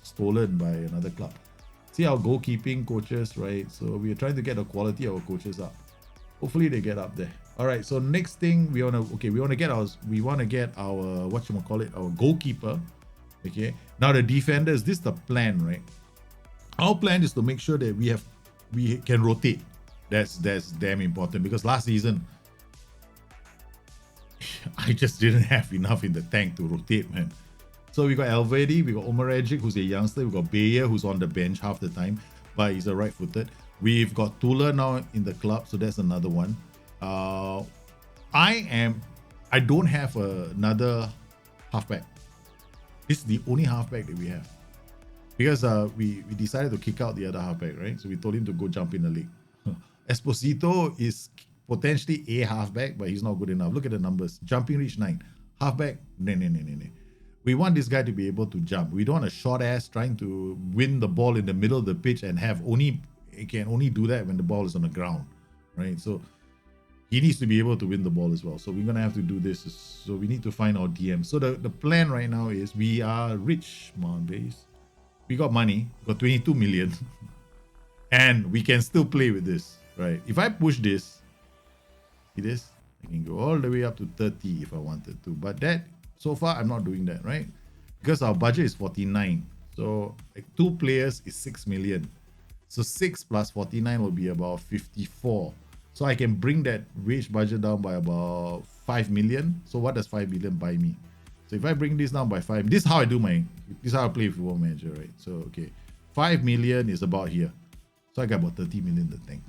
stolen by another club. See our goalkeeping coaches, right? So we are trying to get the quality of our coaches up. Hopefully they get up there. All right. So next thing we want to get our our goalkeeper. Okay. Now the defenders. This is the plan, right? Our plan is to make sure that we can rotate. That's damn important because last season I just didn't have enough in the tank to rotate, man. So we got Elvedi, we got Omaregic, who's a youngster, we got Bayer, who's on the bench half the time, but he's a right-footed. We've got Tula now in the club, so that's another one. I don't have another halfback. This is the only halfback that we have. Because we decided to kick out the other halfback, right? So we told him to go jump in the league. Esposito is potentially a halfback, but he's not good enough. Look at the numbers. Jumping reach 9. Halfback, no. We want this guy to be able to jump. We don't want a short ass trying to win the ball in the middle of the pitch and he can only do that when the ball is on the ground, right? So he needs to be able to win the ball as well. So we're gonna have to do this. So we need to find our DM. So the plan right now is we are rich, Mount Base. We got money, got 22 million, and we can still play with this, right? If I push this, see this, I can go all the way up to 30 if I wanted to. But that, so far, I'm not doing that, right? Because our budget is 49. So like 2 players is 6 million. So 6 plus 49 will be about 54. So I can bring that wage budget down by about 5 million. So what does 5 million buy me? So if I bring this down by 5, this is how I play Football Manager, right? So, okay, 5 million is about here. So I got about 30 million in the tank.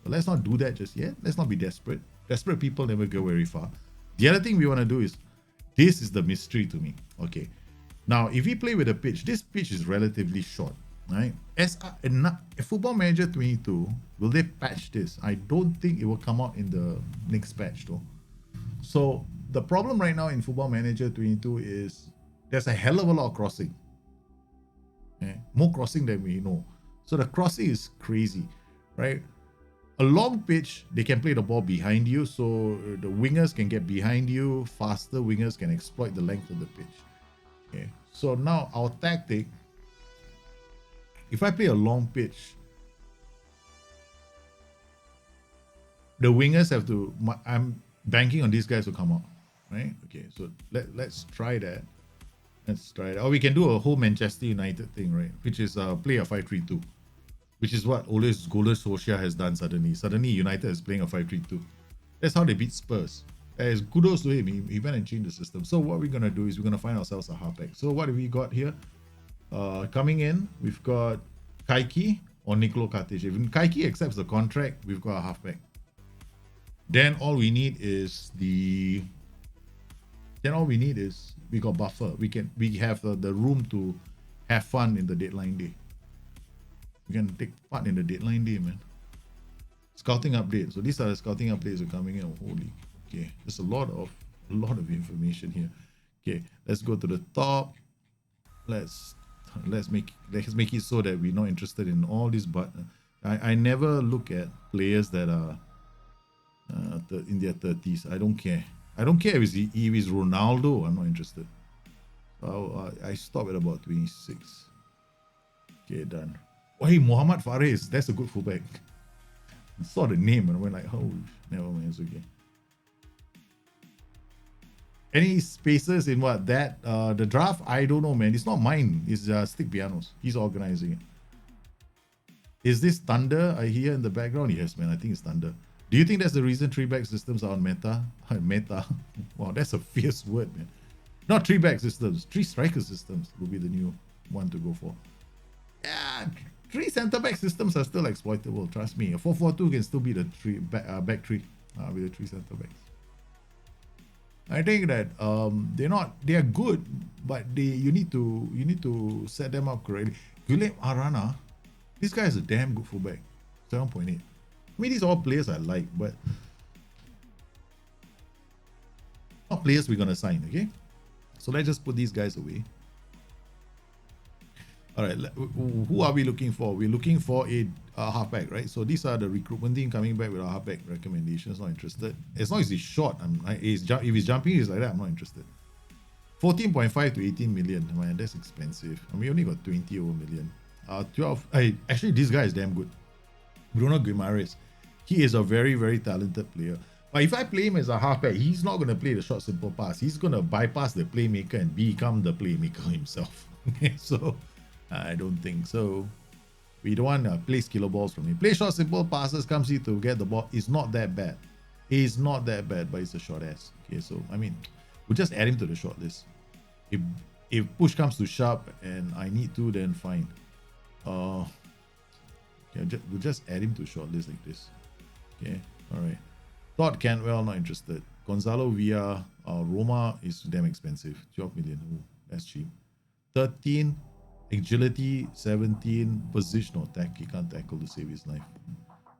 But let's not do that just yet. Let's not be desperate. Desperate people never go very far. The other thing we want to do is, this is the mystery to me. Okay. Now, if we play with a pitch, this pitch is relatively short, right? As a Football Manager 22, will they patch this? I don't think it will come out in the next patch though. So the problem right now in Football Manager 22 is there's a hell of a lot of crossing. Okay? More crossing than we know. So the crossing is crazy, right? A long pitch, they can play the ball behind you, so the wingers can get behind you faster. Wingers can exploit the length of the pitch. Okay, so now our tactic, if I play a long pitch, the wingers have to, I'm banking on these guys to come out, right? Okay, so let's try that. Let's try it. Or we can do a whole Manchester United thing, right? Which is play a 5-3-2. Which is what Ole Gunnar Solskjaer has done suddenly. Suddenly United is playing a 5-3-2. That's how they beat Spurs. As kudos to him, he went and changed the system. So what we're going to do is we're going to find ourselves a halfback. So what have we got here? Coming in, we've got Kaiki or Nicolo Katic. If Kaiki accepts the contract, we've got a halfback. Then all we need is we got buffer. We have the room to have fun in the deadline day. We can take part in the deadline day, man. Scouting update. So these are the scouting updates that are coming in. Holy, okay. There's a lot of information here. Okay, let's go to the top. Let's make it so that we're not interested in all this. But I never look at players that are in their 30s. I don't care. I don't care if it's Ronaldo. I'm not interested. So I stop at about 26. Okay, done. Oh, hey, Muhammad Fares, that's a good fullback. I saw the name and I went like, oh, never mind, it's okay. Any spaces in what? The draft? I don't know, man. It's not mine. It's Stick Pianos. He's organizing it. Is this Thunder I hear in the background? Yes, man. I think it's Thunder. Do you think that's the reason 3-back systems are on meta? Meta? Wow, that's a fierce word, man. Not 3-back systems. 3-striker systems will be the new one to go for. Yeah, 3 centre-back systems are still exploitable. Trust me. A 4-4-2 can still be the back 3 with the 3 centre-backs. I think that they are good, but you need to set them up correctly. Guilherme Arana, this guy is a damn good fullback. 7.8. I mean, these are all players I like, but not players we're gonna sign, okay? So let's just put these guys away. All right, who are we looking for? We're looking for a halfback, right? So these are the recruitment team coming back with our halfback recommendations. Not interested. As long as he's short, if he's jumping, he's like that, I'm not interested. 14.5 to 18 million. Man, that's expensive. And we only got 20 over million. 12. Actually, this guy is damn good. Bruno Guimaraes. He is a very, very talented player. But if I play him as a halfback, he's not going to play the short, simple pass. He's going to bypass the playmaker and become the playmaker himself. So, I don't think so. We don't want to play killer balls from him. Play short, simple passes, comes here to get the ball. It's not that bad. It's not that bad, but it's a short ass. Okay, so, I mean, we'll just add him to the short list. If push comes to shove and I need to, then fine. Okay, we'll just add him to short list like this. Okay, all right. Todd Cantwell, not interested. Gonzalo Villa, Roma is damn expensive. 12 million. Ooh, that's cheap. 13, agility, 17, positional attack. He can't tackle to save his life.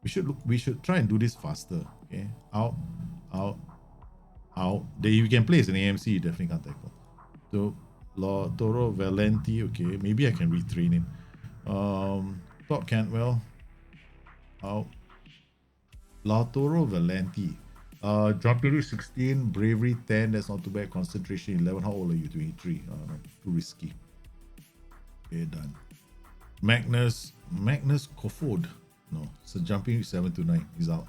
We should try and do this faster. Okay, out. If you can play as an AMC, you definitely can't tackle. So Toro Valenti, okay, maybe I can retrain him. Todd Cantwell, out. Lautaro Valenti. Drunkary 16, bravery 10, that's not too bad. Concentration 11. How old are you? 23. Too risky. Okay, done. Magnus Kofod. No, so jumping 7 to 9. He's out.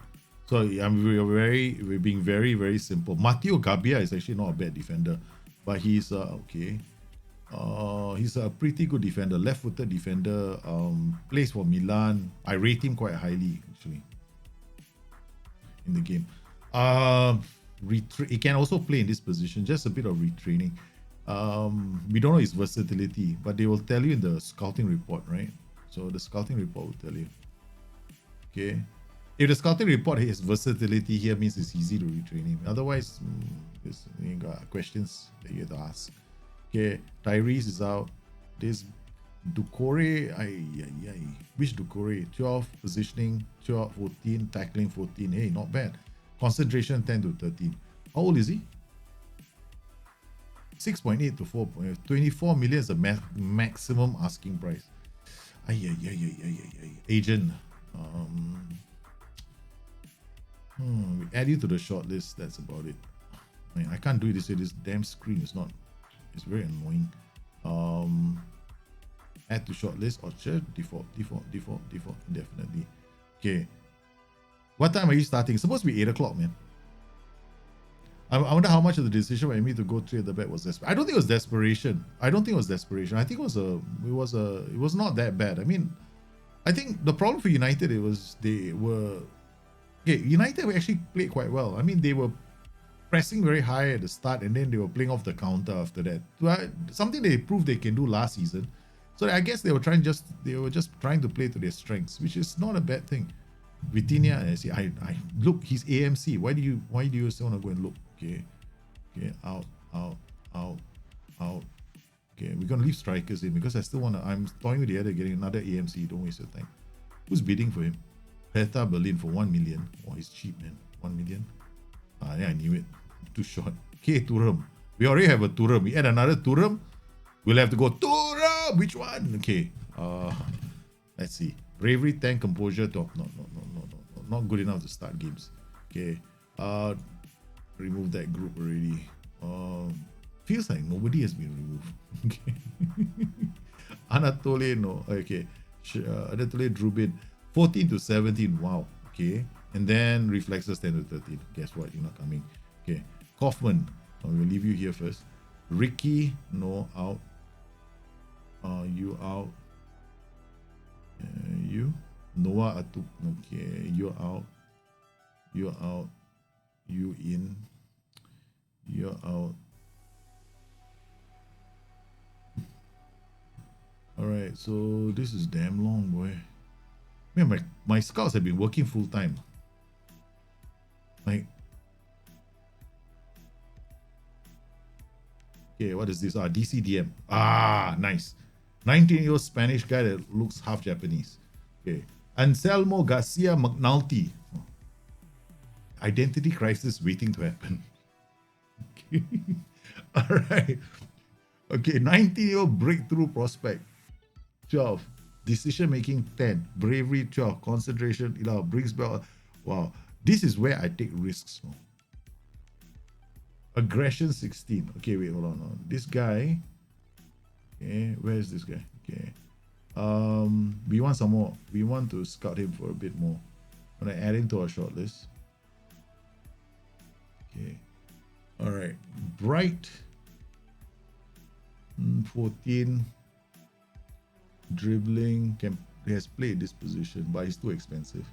So we're being very, very simple. Matteo Gabbia is actually not a bad defender, but he's okay. He's a pretty good defender, left-footed defender. Plays for Milan. I rate him quite highly actually in the game. He can also play in this position. Just a bit of retraining. We don't know his versatility, but they will tell you in the scouting report, right? So the scouting report will tell you. Okay. If the scouting report has versatility here, means it's easy to retrain him. Otherwise, you got questions that you have to ask. Okay, Tyrese is out. This Ducore, which Ducore? 12, positioning, 12, 14, tackling 14. Hey, not bad. Concentration 10 to 13. How old is he? 6.8 to 4. 24 million is the maximum asking price. Agent. We add you to the short list. That's about it. I mean, I can't do this. This damn screen is not. It's very annoying. Add to short list or default, indefinitely. Okay. What time are you starting? It's supposed to be 8 o'clock, man. I wonder how much of the decision by me to go 3 at the back was desperation. I don't think it was desperation. I think it was not that bad. I mean, I think the problem for United United actually played quite well. I mean, they were pressing very high at the start and then they were playing off the counter after that. Something they proved they can do last season. So I guess they were just trying to play to their strengths, which is not a bad thing. Vitinha, I look, he's AMC. Why do you still want to go and look? Okay, out. Okay, we're gonna leave strikers in because I still wanna. I'm toying with the other, getting another AMC. Don't waste your time. Who's bidding for him? Hertha Berlin for 1 million. Oh, he's cheap, man. 1 million. Yeah, I knew it. Too short. Okay, Thuram. We already have a Thuram. We add another Thuram. We'll have to go Thuram. Which one? Okay. Let's see. Bravery, 10, composure, top. No. Not good enough to start games. Okay. Remove that group already. Feels like nobody has been removed. Okay. Anatole, no. Okay. Anatole Drubin, 14 to 17. Wow. Okay. And then reflexes 10 to 13. Guess what? You're not coming. Okay. Kaufman. We'll leave you here first. Ricky, no, out. You out. You. Noah Atup. Okay. You're out. You're out. You in. You're out. Alright, so this is damn long, boy. Man, my scouts have been working full time. Like, okay, what is this? DCDM. Nice. 19-year-old Spanish guy that looks half Japanese. Okay. Anselmo Garcia McNulty. Identity crisis waiting to happen. Okay. All right. Okay, 19-year-old breakthrough prospect. 12. Decision making 10. Bravery 12. Concentration 11. Brings back. Wow. This is where I take risks. No? Aggression 16. Okay, wait, hold on. This guy. Okay, where is this guy? Okay. We want some more. We want to scout him for a bit more. I'm gonna add him to our shortlist. Okay. All right. Bright. 14. Dribbling. He has played this position, but he's too expensive.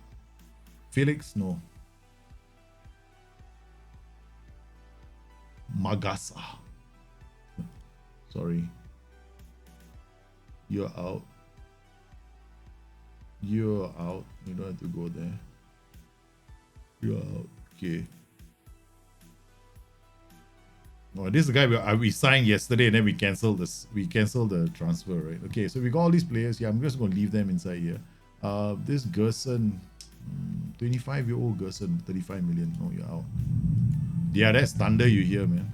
Felix, no. Magasa. Sorry. You're out. You're out. You don't have to go there. You're out. Okay. Oh, this is the guy we signed yesterday and then we canceled this. We canceled the transfer, right? Okay, so we got all these players. Yeah, I'm just gonna leave them inside here. This Gerson, 25-year-old Gerson, 35 million. No, you're out. Yeah, that's thunder you hear, man.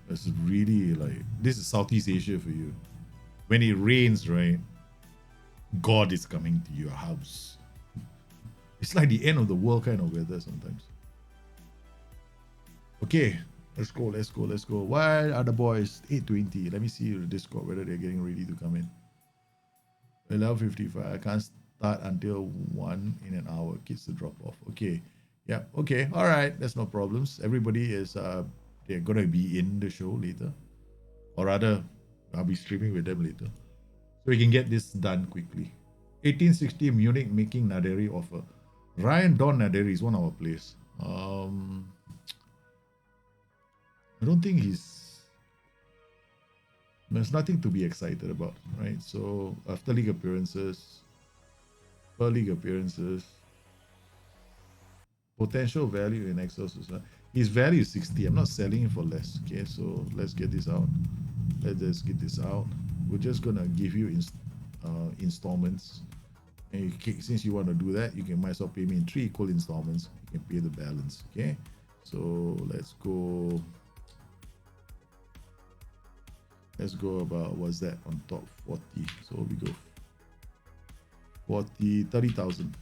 That's really like this is Southeast Asia for you. When it rains, right? God is coming to your house. It's like the end of the world kind of weather sometimes. Okay, let's go. Why are the boys 8:20? Let me see the Discord whether they're getting ready to come in. 11:55. I can't start until 1 in an hour. Kids to drop off. Okay. Yeah. Okay. All right. That's no problems. Everybody is they're gonna be in the show later, or rather, I'll be streaming with them later, so we can get this done quickly. 1860 Munich making Naderi offer. Ryan Don Naderi is one of our players. I don't think there's nothing to be excited about, right? So after league appearances, per league appearances, potential value in Excel system. His value is 60. I'm not selling it for less. Okay, so let's get this out. Let's get this out. We're just gonna give you installments. And since you want to do that, you can might as well pay me in 3 equal installments. You can pay the balance. Okay, so let's go. Let's go about what's that on top 40. So we go 40, 30,000.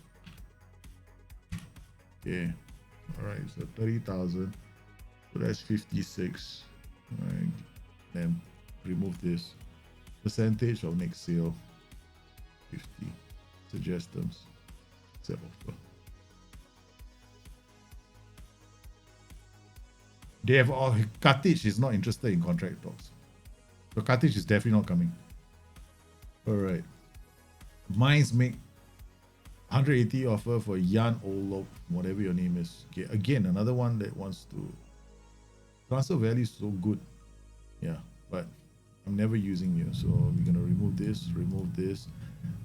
Okay. All right. So 30,000. So that's 56. All right. Then remove this. Percentage of next sale 50. Suggest terms. Accept offer. They have all Katic is not interested in contract talks. So Katic is definitely not coming. All right. Mines make 180 offer for Jan Olop, whatever your name is. Okay, again, another one that wants to transfer value is so good. Yeah, but I'm never using you. So we're gonna remove this,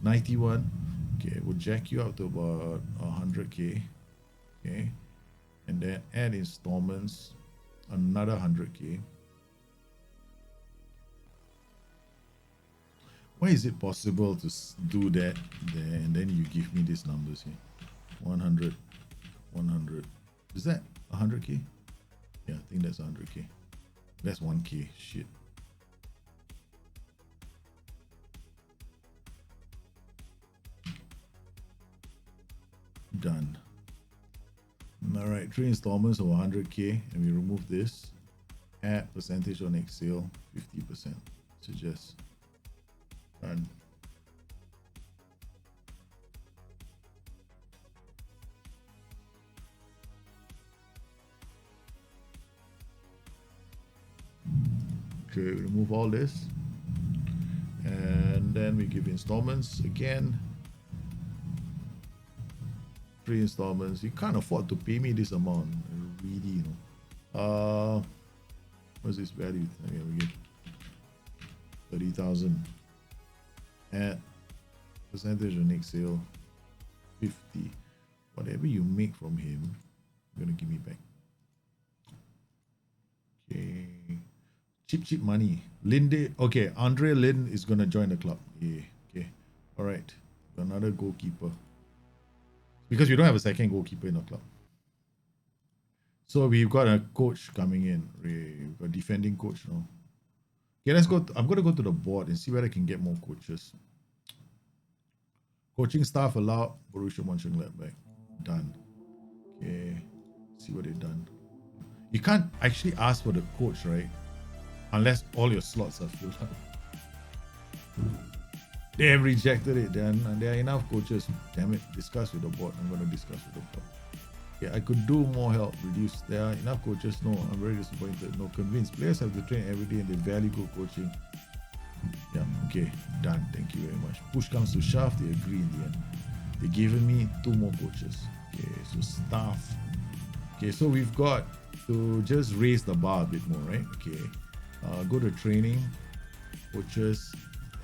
91. Okay, we'll jack you up to about 100k. Okay, and then add installments, another 100k. Why is it possible to do that there and then you give me these numbers here? 100, 100. Is that 100k? Yeah, I think that's 100k. That's 1k. Shit. Done. All right, 3 installments of 100k, and we remove this. Add percentage on next sale, 50%. Suggest. Done. Okay, remove all this. And then we give installments again. 3 installments. You can't afford to pay me this amount. Really, you know. What's this value? Okay, we get 30,000. At percentage of next sale 50. Whatever you make from him, you're gonna give me back. Okay. Cheap money. Linde. Okay, Andre Lin is gonna join the club. Yeah. Okay. All right. Another goalkeeper. Because we don't have a second goalkeeper in the club. So we've got a coach coming in. We've got defending coach now. Okay, let's go. I'm going to go to the board and see whether I can get more coaches. Coaching staff allowed. Borussia Mönchengladbach. Done. Okay. See what they've done. You can't actually ask for the coach, right? Unless all your slots are filled up. They have rejected it. There are enough coaches. Damn it. Discuss with the board. I'm going to discuss with the board. Yeah, I could do more help. Reduce. There are enough coaches. No, I'm very disappointed. No, convinced. Players have to train every day and they value good coaching. Yeah, okay. Done. Thank you very much. Push comes to shove. They agree in the end. They're giving me 2 more coaches. Okay, so staff. Okay, so we've got to just raise the bar a bit more, right? Okay. Go to training. Coaches.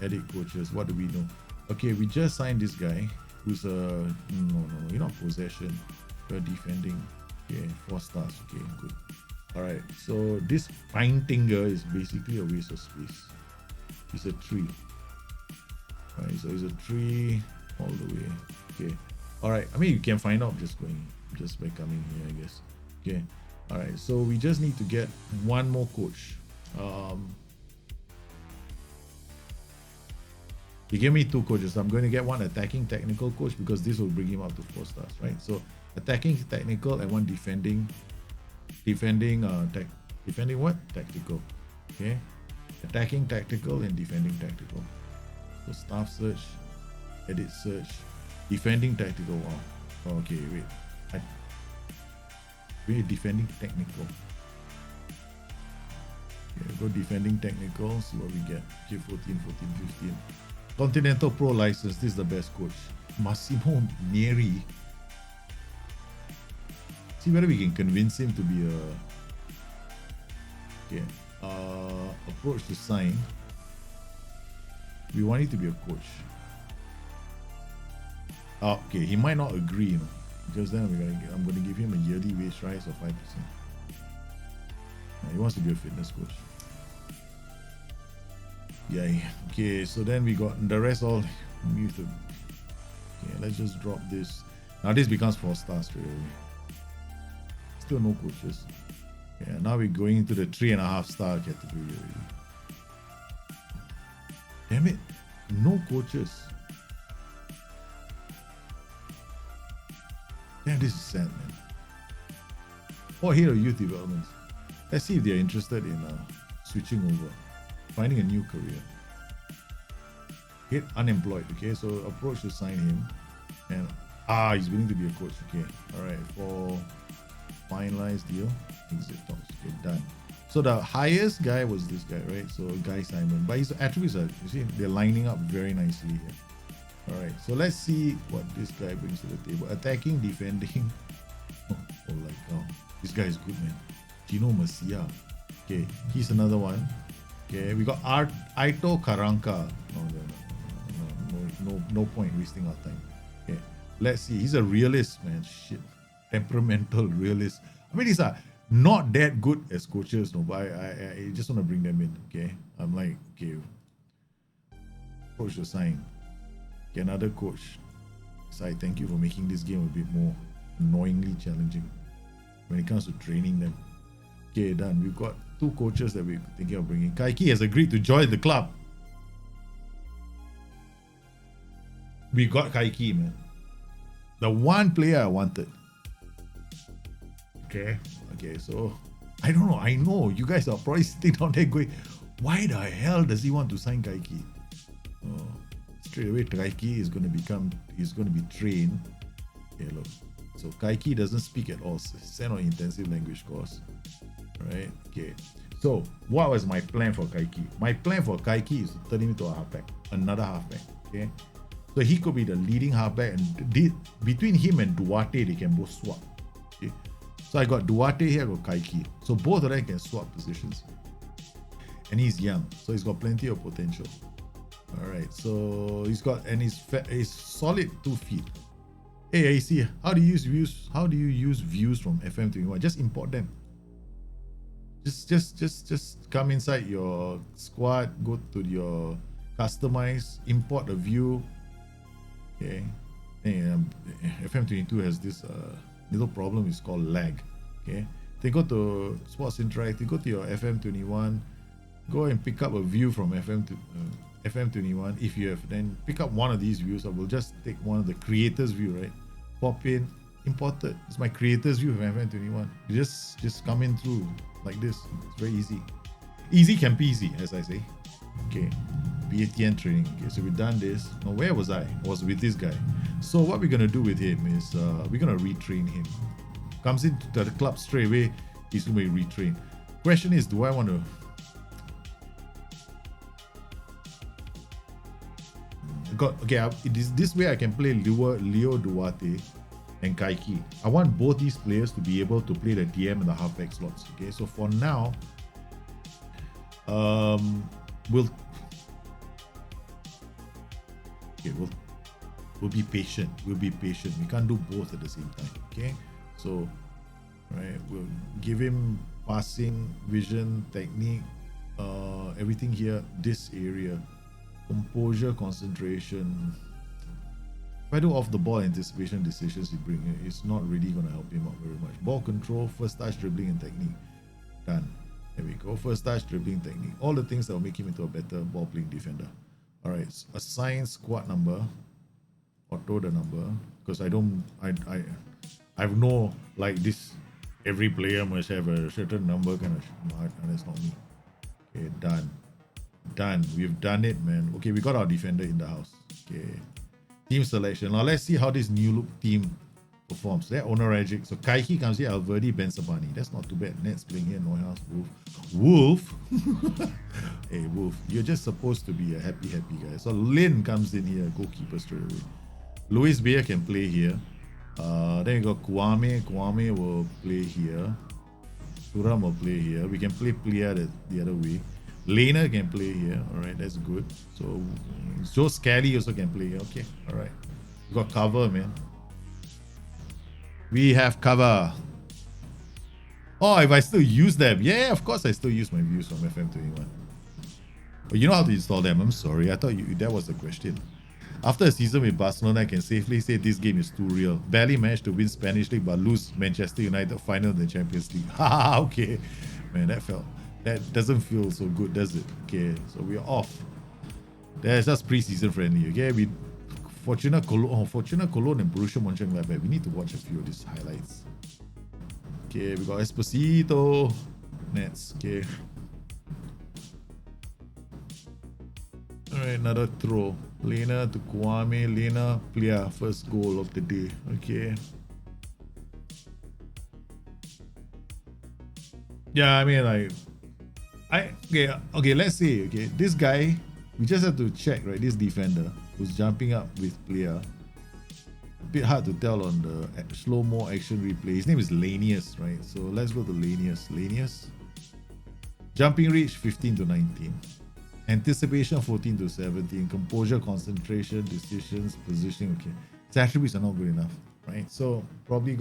Edit coaches. What do we know? Okay, we just signed this guy who's no, you're not possession. You're defending. Okay, 4 stars. Okay, good. All right. So this Pintinger is basically a waste of space. It's a tree. All right. So it's a tree all the way. Okay. All right. I mean, you can find out just by coming here, I guess. Okay. All right. So we just need to get 1 more coach. He gave me 2 coaches. I'm going to get 1 attacking technical coach because this will bring him up to 4 stars, right? So attacking technical and 1 defending what? Tactical. Okay. Attacking tactical and defending tactical. So staff search, edit search, defending tactical. Wow. Okay, wait. Defending technical. Okay, go defending technical, see what we get. Okay, 14, 15. Continental Pro license. This is the best coach. Massimo Neri. See whether we can convince him to be a approach to sign. We want it to be a coach. Okay, he might not agree, because then I'm going to give him a yearly wage rise of 5%. He wants to be a fitness coach. Yeah. Okay, so then we got the rest all muted. Okay, let's just drop this. Now this becomes 4 stars straight away. Still no coaches. Yeah, now we're going into the 3.5 star category already. Damn it, no coaches. Damn, this is sad, man. Oh, here are youth developments. Let's see if they're interested in switching over, finding a new career. Hit unemployed. Okay, so approach to sign him, and he's willing to be a coach. Okay, all right, for finalized deal, exit talks. Okay, done. So the highest guy was this guy, right? So Guy Simon, but his attributes are, you see, they're lining up very nicely here. All right, so let's see what this guy brings to the table. Attacking, defending. This guy is good, man. Gino Masia. Okay, he's another one. Okay, we got Aito Karanka. No point wasting our time. Okay, let's see. He's a realist, man. Shit, temperamental realist. I mean, these are not that good as coaches, no. But I just want to bring them in. Okay, I'm like, okay, coach to sign. Okay, another coach. Sai, thank you for making this game a bit more annoyingly challenging when it comes to training them. Okay, done. We've got 2 coaches that we're thinking of bringing. Kaiki has agreed to join the club. We got Kaiki, man. The one player I wanted. Okay, so I don't know. I know you guys are probably sitting down there going, why the hell does he want to sign Kaiki? Oh, straight away, Kaiki is going to be trained. Okay, look. So Kaiki doesn't speak at all. Send on intensive language course. Right? Okay. So what was my plan for Kaiki? My plan for Kaiki is to turn him into a halfback, another halfback. Okay. So he could be the leading halfback, and between him and Duarte, they can both swap. Okay. So I got Duarte here, I got Kaiki. So both of them can swap positions. And he's young, so he's got plenty of potential. All right. So he's solid 2 feet. Hey, AC, how do you use views? How do you use views from FM21? Just import them. Just come inside your squad, go to your customize, import a view. Okay. And FM22 has this little problem. It's called lag. Okay. They go to Sports Interactive, go to your FM21, Go and pick up a view from FM21. If you have, then pick up one of these views. I will just take one of the creators view, right? Pop in, import it. It's my creators view from FM21. You just come in through like this. It's very easy. Easy can be easy, as I say. Okay, BATN training. Okay, so we've done this. Now, where was I? I was with this guy. So what we're gonna do with him is we're gonna retrain him. Comes into the club straight away, he's gonna be retrained. Question is, do I want to? It is this way I can play Leo Duarte and Kaiki. I want both these players to be able to play the DM and the halfback slots. Okay, so for now, we'll be patient. We'll be patient. We can't do both at the same time. Okay, so right, we'll give him passing, vision, technique, everything here. This area, composure, concentration. If I do off the ball anticipation decisions he bring, it's not really going to help him out very much. Ball control, first touch, dribbling, and technique. Done. There we go. First touch, dribbling, technique. All the things that will make him into a better ball playing defender. All right. Assign squad number. Auto the number, because I have no like this. Every player must have a certain number kind of. And that's not me. Okay, done. We've done it, man. Okay, we got our defender in the house. Okay. Team selection. Now let's see how this new look team performs. They're Onoragic. So Kaiki comes here, Alverdi, Ben Sabani. That's not too bad. Nets playing here, Neuhaus, Wolf. Hey, Wolf, you're just supposed to be a happy guy. So Lin comes in here, goalkeeper straight away. Luis Beer can play here. Then you got Kwame. Kwame will play here. Turam will play here. We can play Plia the other way. Lena can play here. All right, that's good. So Joe Scally also can play here. Okay, all right. We got cover, man. We have cover. Oh, if I still use them. Yeah, of course I still use my views from FM21. But you know how to install them. I'm sorry. I thought that was the question. After a season with Barcelona, I can safely say this game is too real. Barely managed to win Spanish League, but lose Manchester United final in the Champions League. Haha, okay. Man, that doesn't feel so good, does it? Okay, so we're off. That's just pre-season friendly, okay? Fortuna Cologne and Borussia Mönchengladbach. We need to watch a few of these highlights. Okay, we got Esposito. Nets, okay. Alright, another throw. Lena to Kwame. Lena, Plia, first goal of the day. Okay. Yeah, I mean, okay, let's say, okay, this guy, we just have to check, right? This defender who's jumping up with Plia. A bit hard to tell on the slow-mo action replay. His name is Lanius, right? So let's go to Lanius. Lanius. Jumping reach 15 to 19. Anticipation 14 to 17. Composure, concentration, decisions, positioning. Okay, his attributes are not good enough, right? So probably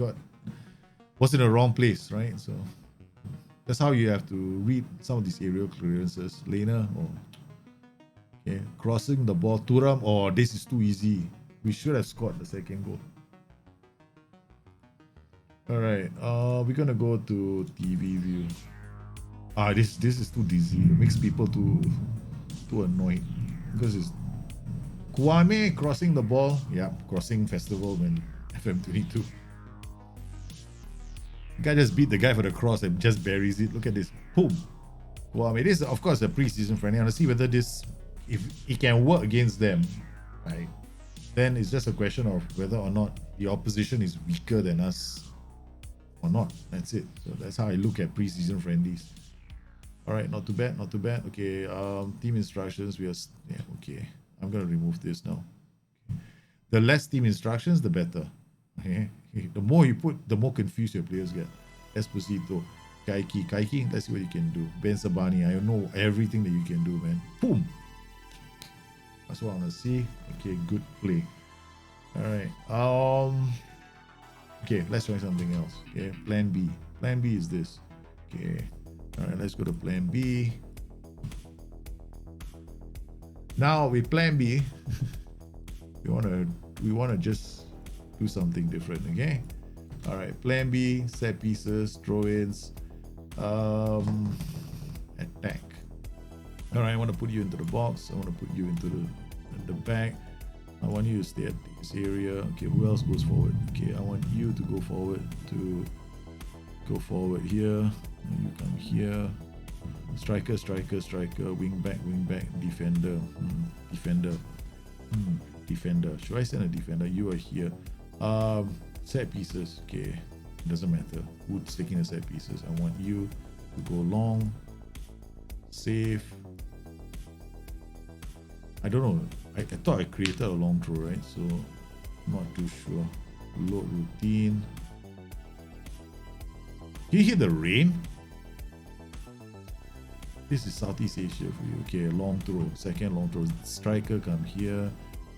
was in the wrong place, right? So that's how you have to read some of these aerial clearances. Lena, okay, crossing the ball. Turam, this is too easy. We should have scored the second goal. All right, we're gonna go to TV view. This is too dizzy. It makes people too annoyed because it's Kwame crossing the ball. Yeah, crossing festival when FM22. Guy just beat the guy for the cross and just buries it. Look at this. Boom. Kwame. This is of course a pre-season friendly. I want to see whether if it can work against them, right? Then it's just a question of whether or not the opposition is weaker than us or not. That's it. So that's how I look at pre-season friendlies. All right, not too bad. Okay, team instructions. Okay. I'm gonna remove this now. Okay. The less team instructions, the better. Okay. The more you put, the more confused your players get. Esposito, Kaiki. Let's see what you can do. Ben Sabani, I know everything that you can do, man. Boom. That's what I wanna see. Okay, good play. All right. Okay, let's try something else. Okay, Plan B. Plan B is this. Okay. All right, let's go to Plan B. Now with Plan B, we wanna just do something different. Okay. All right, Plan B, set pieces, throw-ins, attack. All right, I want to put you into the box. I want to put you into the back. I want you to stay at this area. Okay, who else goes forward? Okay, I want you to go forward here. You come here. Striker, striker, striker. Wing back, defender. Defender. Defender. Should I send a defender? You are here. Set pieces. Okay, doesn't matter who's taking the set pieces. I want you to go long. Save. I don't know. I thought I created a long throw, right? So not too sure. Load routine. Can you hear the rain? This is Southeast Asia for you. Okay, long throw. Second long throw. Striker come here.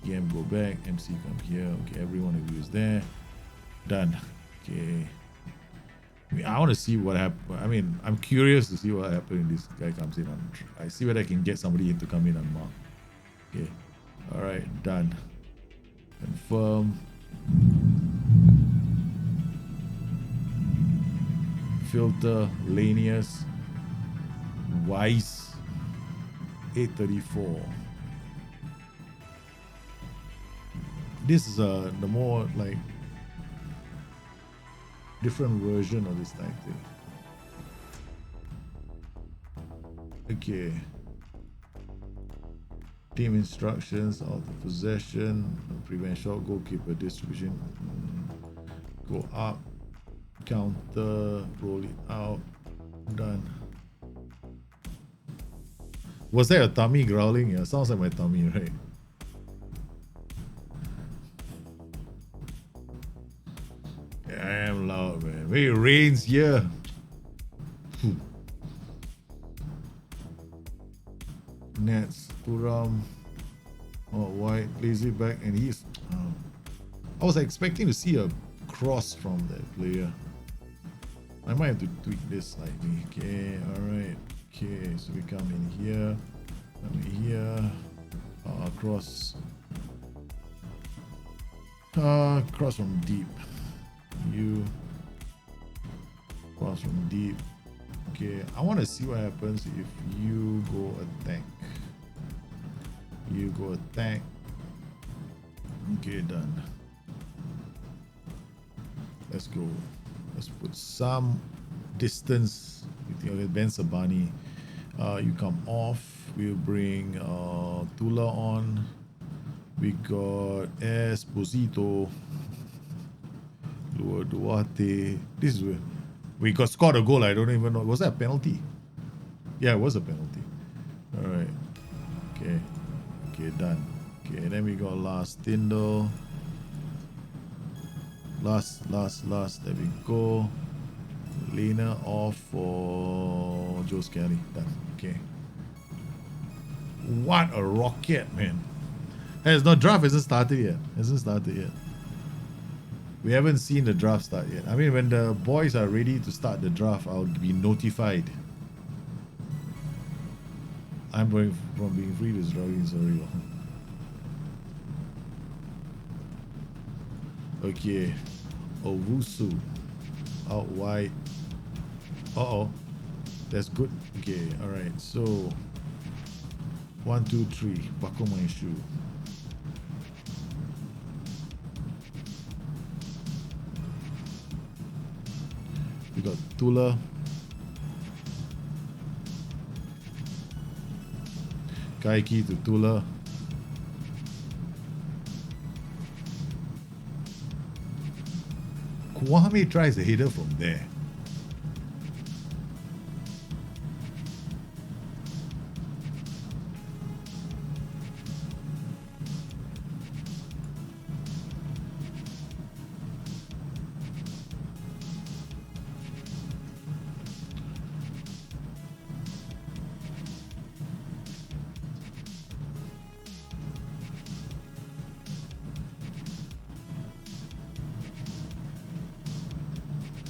EM go back. MC come here. Okay, every one of you is there. Done. Okay. I want to see what happened. I mean, I'm curious to see what happened when this guy comes in. I see whether I can get somebody in to come in and mark. Okay. All right. Done. Confirm. Filter. Lanius. Weiss. 834. This is the more like different version of this tactic. Okay. Team instructions, out of possession, prevent shot, goalkeeper distribution, go up, counter, roll it out, done. Was that a tummy growling? Yeah, sounds like my tummy, right? Damn loud, man. When it rains here. Nets, Turam, White, lazy back, and he's. I was expecting to see a cross from that player. I might have to tweak this slightly. Okay, alright. Okay, so we come in here. Come in here. Cross. Cross from deep. You. Cross from deep. Okay, I want to see what happens if you go attack. You go attack. Okay, done. Let's go. Let's put some distance. Ben Sabani. You come off. We'll bring Tula on. We got Esposito. Luar Duarte. This is where we got scored a goal. I don't even know. Was that a penalty? Yeah, it was a penalty. All right. Okay. Okay, done. Okay, then we got last Tyndall. Last. There we go. Lena off for Joe Skelly. Done. Okay. What a rocket, man. Hey, it's not draft hasn't started yet. We haven't seen the draft start yet. I mean, when the boys are ready to start the draft, I'll be notified. I'm going from being free to struggling, sorry. Okay. Owusu. Out wide. Uh-oh. That's good. Okay, alright. So 1, 2, 3. Buckle my shoe. We got Tula. Kaiki to Tula. Kwame tries a header from there.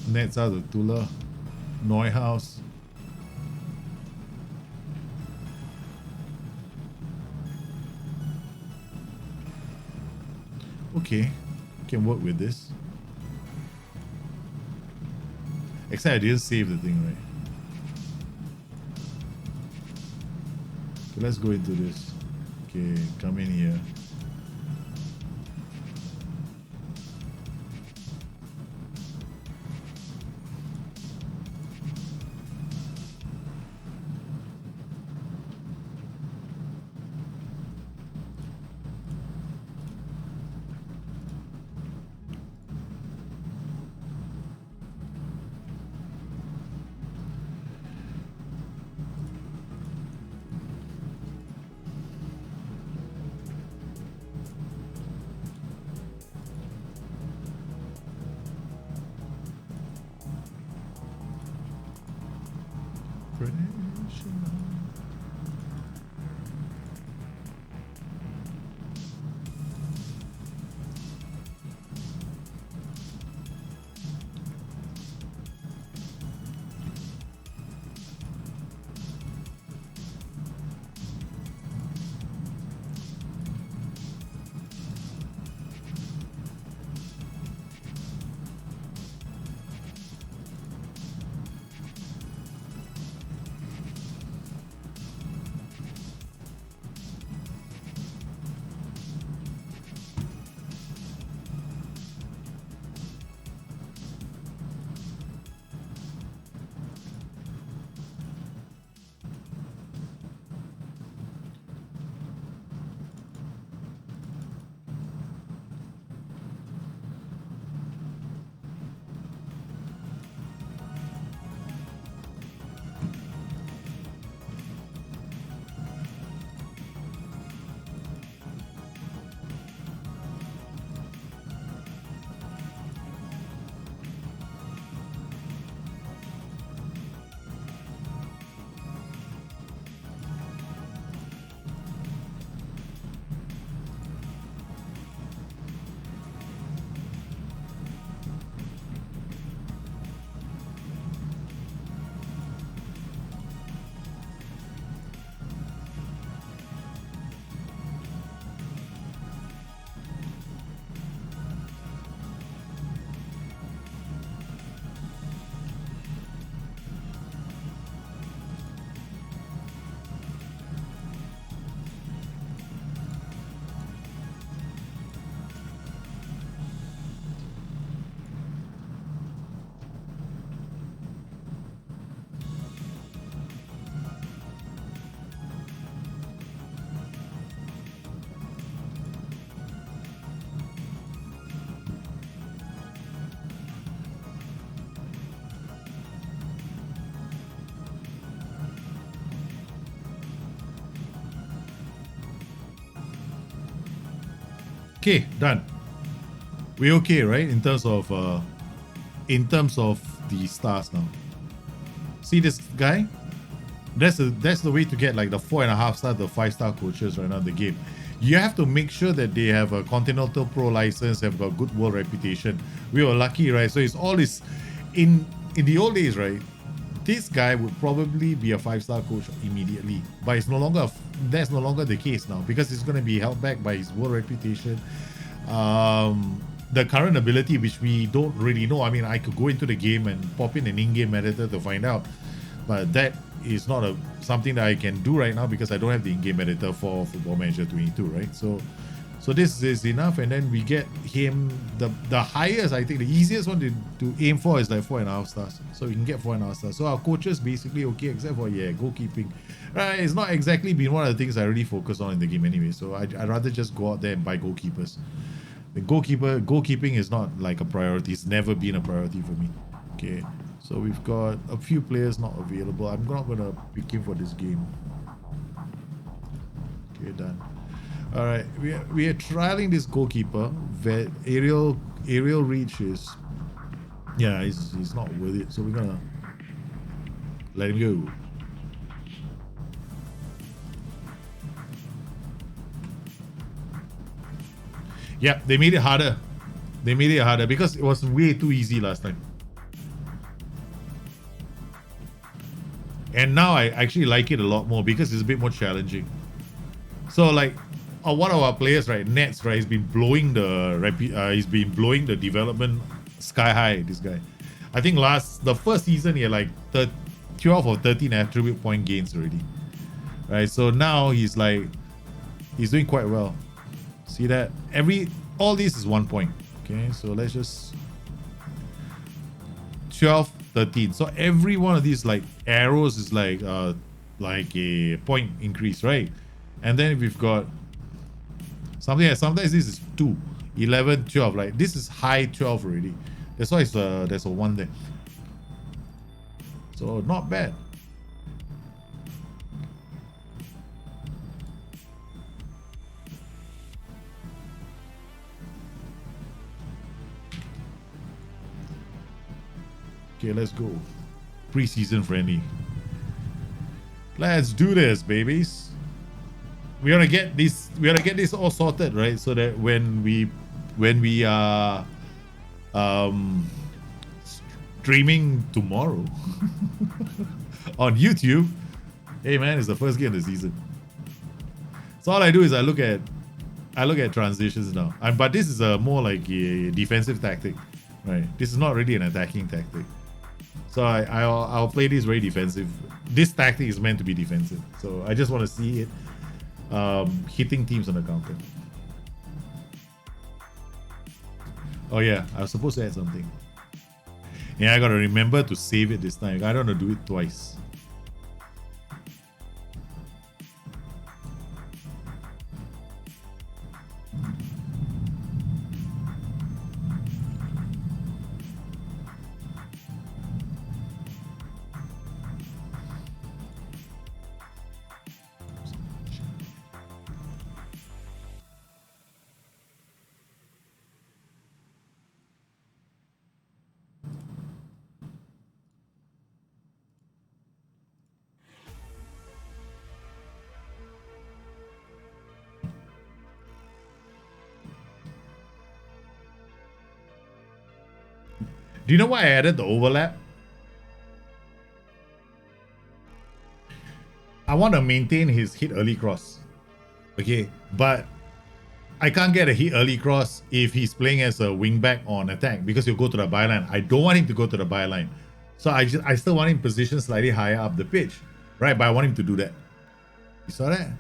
Nets out of Tula. Neuhaus. Okay, can work with this. Except I didn't save the thing, right? So let's go into this. Okay, come in here. Okay, done. We're okay, right? In terms of the stars now. See this guy? That's the way to get like the 4.5 star, the 5-star coaches right now in the game. You have to make sure that they have a Continental Pro license, have got good world reputation. We were lucky, right? So it's all this in the old days, right? This guy would probably be a 5-star coach immediately, but it's no longer that's no longer the case now because it's going to be held back by his world reputation, the current ability, which we don't really know. I mean, I could go into the game and pop in an in-game editor to find out, but that is not something that I can do right now because I don't have the in-game editor for Football Manager 22, right? So this is enough, and then we get him the highest. I think the easiest one to aim for is like 4.5 stars. So we can get 4.5 stars. So our coaches basically okay, except for goalkeeping. Right, it's not exactly been one of the things I really focus on in the game anyway. So I'd rather just go out there and buy goalkeepers. The goalkeeping is not like a priority. It's never been a priority for me. Okay, so we've got a few players not available. I'm not gonna pick him for this game. Okay, done. All right, we are trialing this goalkeeper. Aerial reach is, yeah, he's not worth it. So we're gonna let him go. Yeah, they made it harder. They made it harder because it was way too easy last time. And now I actually like it a lot more because it's a bit more challenging. So like, one of our players, right, Nets, right, he's been blowing the development sky high. This guy, I think the first season he had like 12 or 13 attribute point gains already. right? So now he's doing quite well. See that? All this is 1 point. Okay, so let's just 12, 13. So every one of these like arrows is like a point increase, right? And then we've got something else. Sometimes this is 2, 11, 12. Like this is high 12 already. That's why there's a 1 there. So not bad. Okay, let's go. Preseason friendly. Let's do this, babies. We gotta get this. We gotta get this all sorted, right? So that when we are streaming tomorrow on YouTube, hey man, it's the first game of the season. So all I do is I look at transitions now. But this is a more like a defensive tactic, right? This is not really an attacking tactic. So I'll play this very defensive. This tactic is meant to be defensive. So I just want to see it hitting teams on the counter. Oh yeah, I was supposed to add something. Yeah, I gotta remember to save it this time. I don't want to do it twice. Do you know why I added the overlap? I want to maintain his hit early cross. Okay, but I can't get a hit early cross if he's playing as a wingback on attack because he'll go to the byline. I don't want him to go to the byline. So I still want him positioned slightly higher up the pitch, right? But I want him to do that. You saw that?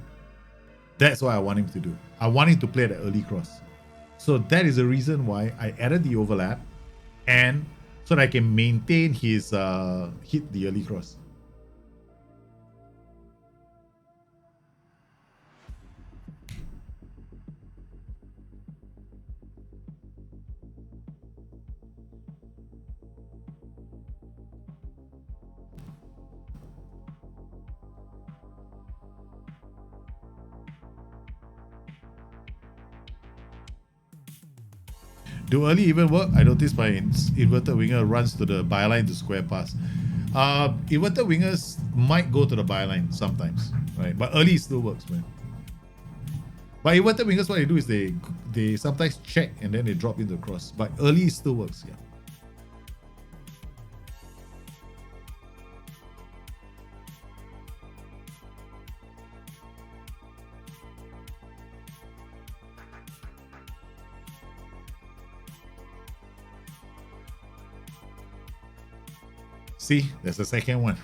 That's what I want him to do. I want him to play the early cross. So that is the reason why I added the overlap, and so that I can maintain his hit the early cross. Do early even work? I noticed my inverted winger runs to the byline to square pass. Inverted wingers might go to the byline sometimes, right? But early still works, man. But inverted wingers, what they do is they sometimes check and then they drop in the cross. But early still works, yeah. See, there's the second one.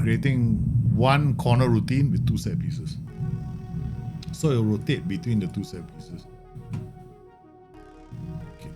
creating one corner routine with 2 set pieces. So it'll rotate between the 2 set pieces. Okay.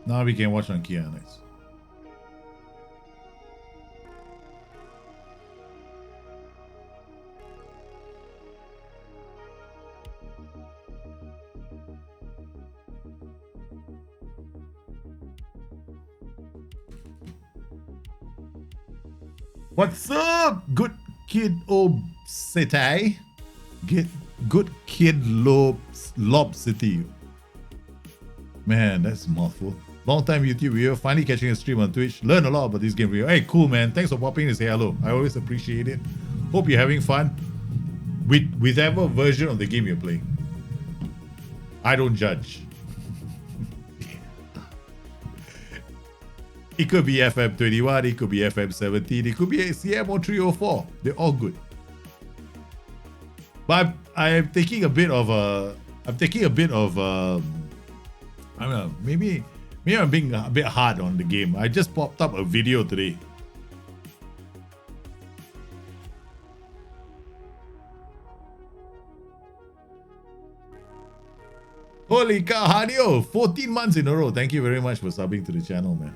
Now we can watch on Kia next. What's up, good kid Obsitai? Good kid Lob City. Man, that's a mouthful. Long time YouTube viewer, finally catching a stream on Twitch. Learn a lot about this game for you. Hey, cool, man. Thanks for popping to say hello. I always appreciate it. Hope you're having fun with whatever version of the game you're playing. I don't judge. It could be FM21, it could be FM17, it could be CMO 304. They're all good. But I am taking a bit of I don't know, maybe I'm being a bit hard on the game. I just popped up a video today. Holy cow, Hadio, 14 months in a row. Thank you very much for subbing to the channel, man.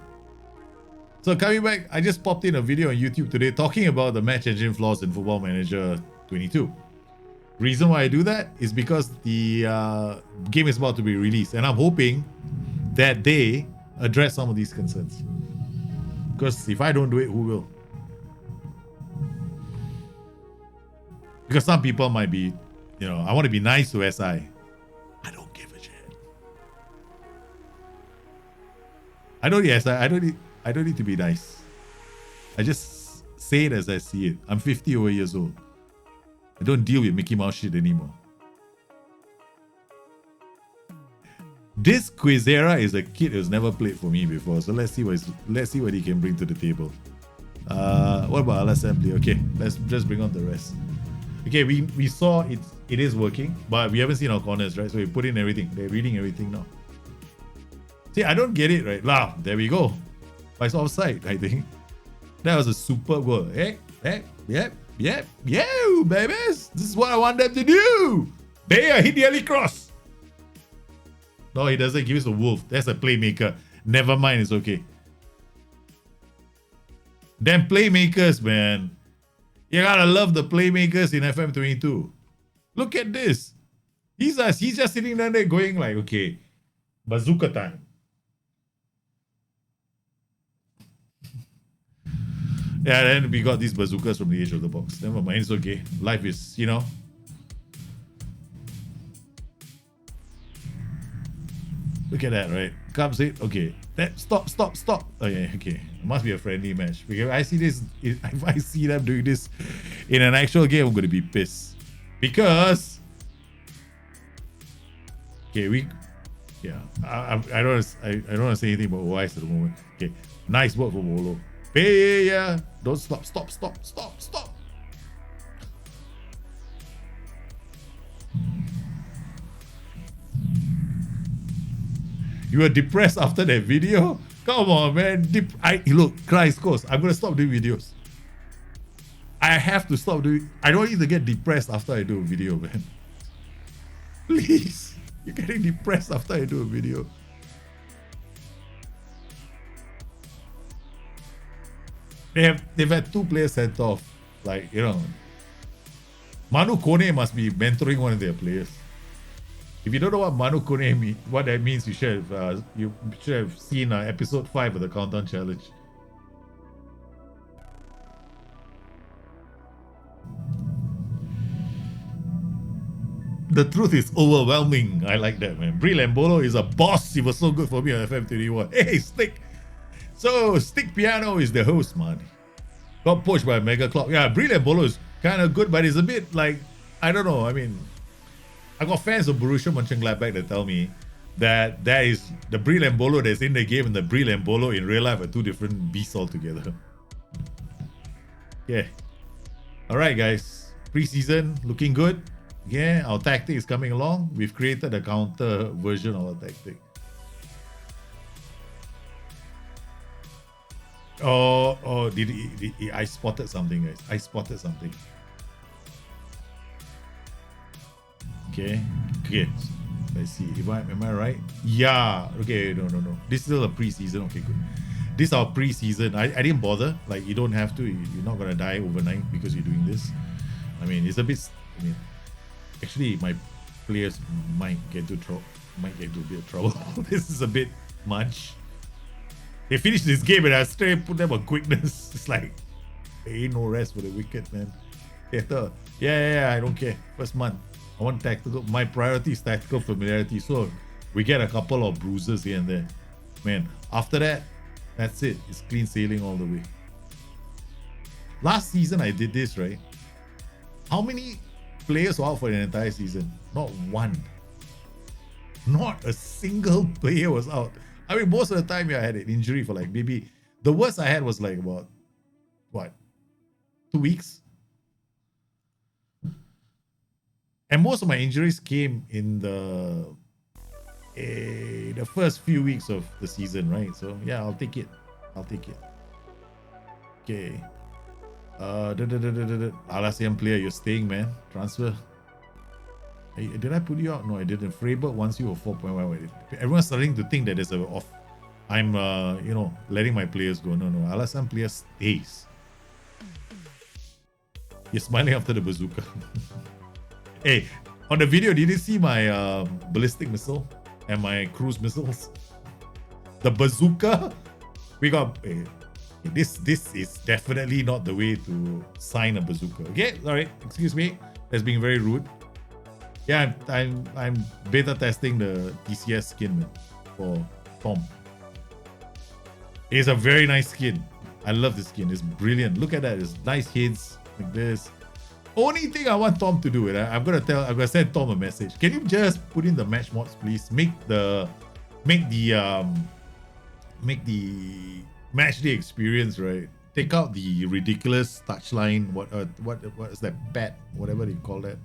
So coming back, I just popped in a video on YouTube today talking about the match engine flaws in Football Manager 22. Reason why I do that is because the game is about to be released, and I'm hoping that they address some of these concerns. Because if I don't do it, who will? Because some people might be, I want to be nice to SI. I don't give a shit. I don't need SI. I don't need to be nice. I just say it as I see it. I'm 50 over years old. I don't deal with Mickey Mouse shit anymore. This Quizera is a kid who's never played for me before, so let's see what he can bring to the table. What about Assembly? Okay, let's just bring on the rest. Okay, we saw it is working, but we haven't seen our corners, right? So we put in everything. They're reading everything now. See, I don't get it, right? Lah, there we go. But it's offside, I think. That was a superb goal. Yep, babies. This is what I want them to do. There, hit the early cross. No, he doesn't give us a wolf. That's a playmaker. Never mind, it's okay. Them playmakers, man. You gotta love the playmakers in FM22. Look at this. He's just sitting down there going like, okay, bazooka time. Yeah, then we got these bazookas from the edge of the box. Never mind, it's okay. Life is, Look at that, right? Comes it. Okay. Stop. Okay. It must be a friendly match. Because I see this. If I see them doing this in an actual game, I'm going to be pissed. Because. Okay, I don't want to say anything about OIS at the moment. Okay. Nice work from Olo. Yeah. Don't stop. You were depressed after that video? Come on, man. Look, Christ course. I'm going to stop doing videos. I have to stop doing. I don't need to get depressed after I do a video, man. Please. You're getting depressed after I do a video. They've had 2 players sent off. Like, Manu Kone must be mentoring one of their players. If you don't know what Manu Kone means, what that means, you should have seen episode 5 of the Countdown Challenge. The truth is overwhelming. I like that, man. Brie Lambolo is a boss. He was so good for me on FM21. Hey, Stick. So, Stick Piano is the host, man. Got poached by Mega Clock. Yeah, Brie Lambolo is kind of good, but it's a bit like, I don't know. I mean, I got fans of Borussia Mönchengladbach that tell me that that is the Breel and Bolo that's in the game and the Breel and Bolo in real life are two different beasts altogether. Yeah. All right, guys. Preseason looking good. Yeah, our tactic is coming along. We've created a counter version of our tactic. Oh, I spotted something, guys. I spotted something. Okay. Let's see. Am I right? Yeah. Okay. No. This is still a preseason. Okay, good. This is our preseason. I didn't bother. Like, you don't have to. You're not gonna die overnight because you're doing this. I mean, it's a bit. I mean, actually, my players might get to a bit of trouble. This is a bit much. They finished this game and I straight put them on quickness. It's like, there ain't no rest for the wicked, man. Yeah, I don't care. First month, I want tactical. My priority is tactical familiarity. So we get a couple of bruises here and there. Man, after that, that's it. It's clean sailing all the way. Last season, I did this, right? How many players were out for an entire season? Not one. Not a single player was out. I mean, most of the time, I had an injury for like maybe the worst I had was like about what, 2 weeks, and most of my injuries came in the first few weeks of the season, right? So yeah, I'll take it. Okay. Alasian player, you're staying, man. Transfer. Hey, did I put you out? No, I didn't. Freiburg wants you for 4.1. Everyone's starting to think that there's a off. I'm, letting my players go. No. Alasan player stays. You're smiling after the bazooka. Hey, on the video, did you see my ballistic missile and my cruise missiles? The bazooka, we got. This is definitely not the way to sign a bazooka. Okay, sorry, excuse me. That's being very rude. Yeah, I'm beta testing the TCS skin, man, for Tom. It's a very nice skin. I love this skin. It's brilliant. Look at that. It's nice hits like this. Only thing I want Tom to do it. I'm gonna send Tom a message. Can you just put in the match mods, please? Make the match day experience, right? Take out the ridiculous touchline. What is that? Bat, whatever they call that.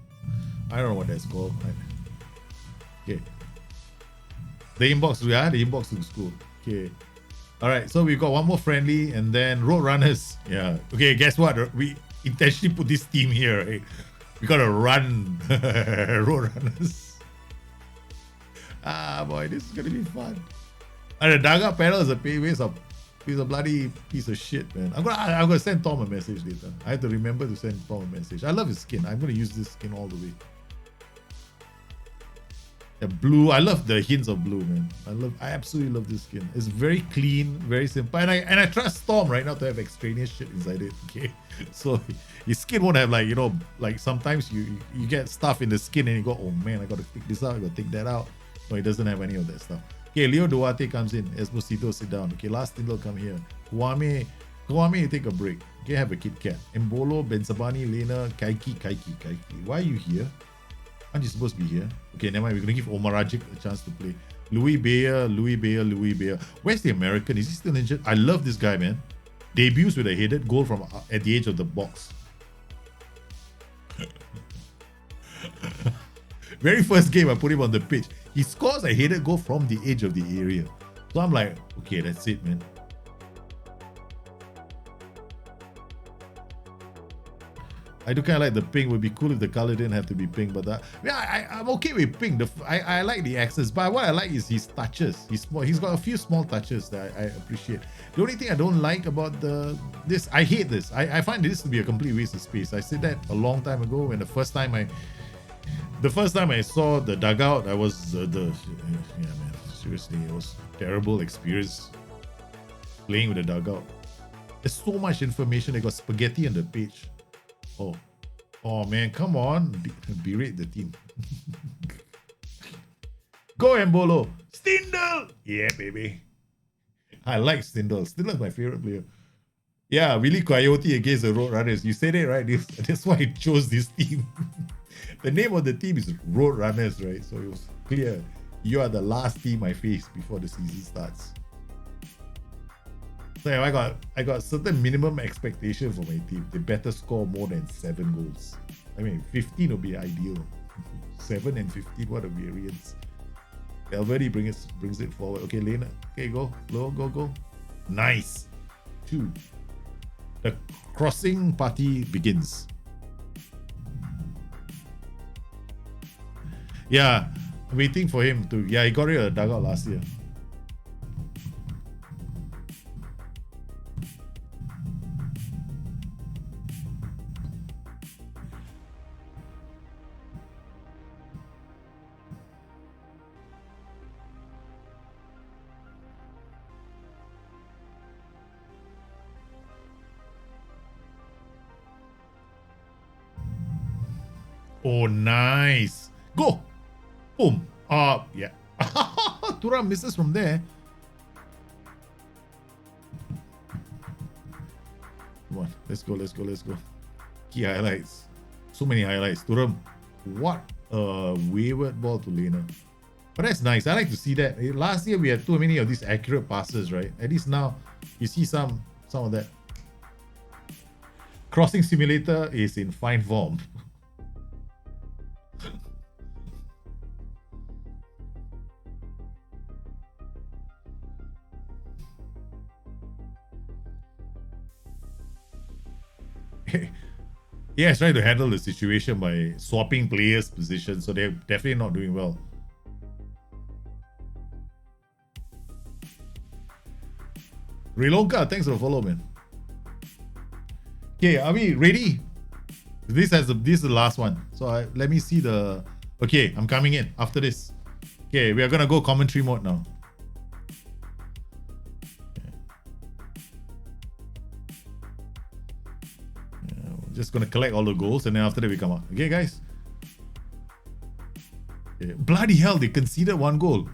I don't know what that's called. Right? Okay. The inbox looks cool. Okay. All right. So we've got one more friendly, and then Roadrunners. Yeah. Okay. Guess what? We intentionally put this team here. Right? We gotta run Roadrunners. Boy, this is gonna be fun. And the dugout panel is a he's a bloody piece of shit, man. I'm gonna send Tom a message later. I have to remember to send Tom a message. I love his skin. I'm gonna use this skin all the way. The blue, I love the hints of blue, man. I absolutely love this skin. It's very clean, very simple, and I trust Tom right now to have extraneous shit inside it. Okay, so his skin won't have like sometimes you get stuff in the skin and you go, oh man, I gotta take this out, I gotta take that out. No, he doesn't have any of that stuff. Okay, Leo Duarte comes in. Esposito, sit down. Okay, last thing will come here. Kwame, you take a break. Okay, have a Kit Kat. Embolo, Bensabani, Lena, Kaiki. Why are you here? Aren't you supposed to be here? Okay, never mind. We're going to give Omar Rajic a chance to play. Louis Bayer. Where's the American? Is he still injured? I love this guy, man. Debuts with a headed goal from at the edge of the box. Very first game, I put him on the pitch. He scores a headed goal from the edge of the area. So I'm like, okay, that's it, man. I do kind of like the pink. Would be cool if the color didn't have to be pink, but I'm okay with pink. I like the accents, but what I like is his touches. He's got a few small touches that I appreciate. The only thing I don't like about this, I hate this. I find this to be a complete waste of space. I said that a long time ago when the first time I saw the dugout, I was yeah, man, seriously, it was a terrible experience playing with the dugout. There's so much information. They got spaghetti on the page. Oh man, come on. Berate the team. Go Embolo. Stindl! Yeah, baby. I like Stindl. Stindl's my favorite player. Yeah, Willy Coyote against the Roadrunners. You said it right. That's why I chose this team. The name of the team is Road Runners, right? So it was clear you are the last team I face before the season starts. So I got certain minimum expectation for my team. They better score more than 7 goals. I mean, 15 would be ideal. 7 and 15, what a variance. Valverde brings it forward. Okay, Lena. Okay, go. Go. Nice. 2. The crossing party begins. Yeah, waiting for him to. Yeah, he got rid of the dugout last year. Oh, nice. Go. Boom. Yeah. Thuram misses from there. Come on. Let's go. Key highlights. So many highlights. Thuram. What a wayward ball to Lena. But that's nice. I like to see that. Last year we had too many of these accurate passes, right? At least now you see some of that. Crossing Simulator is in fine form. Yes, trying to handle the situation by swapping players' positions, so they're definitely not doing well. Relonka, thanks for the follow, man. Okay, are we ready? This is the last one. So let me see the. Okay, I'm coming in after this. Okay, we are gonna go commentary mode now. Just gonna collect all the goals and then after that we come out. Okay, guys. Okay. Bloody hell, they conceded 1 goal.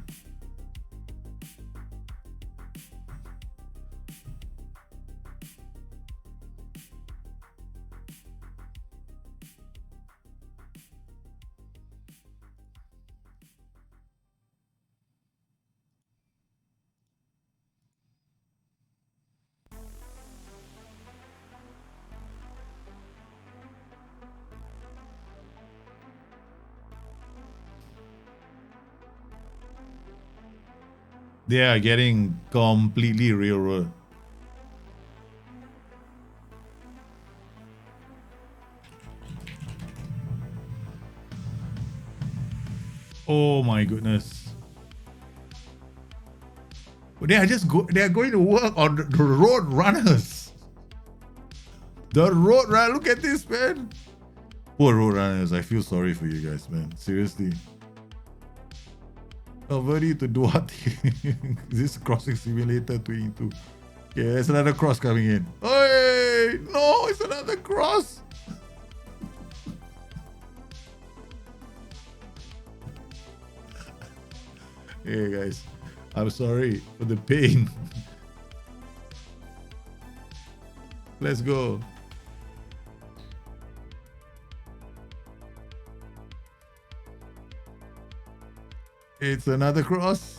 They are getting completely railroaded. Oh my goodness. They are going to work on the Road Runners. The Road Runner, look at this, man. Poor Road Runners, I feel sorry for you guys, man. Seriously. Valverde to Duarte. This crossing simulator 22. Okay, there's another cross coming in. Hey! No, it's another cross! Hey guys, I'm sorry for the pain. Let's go. It's another cross.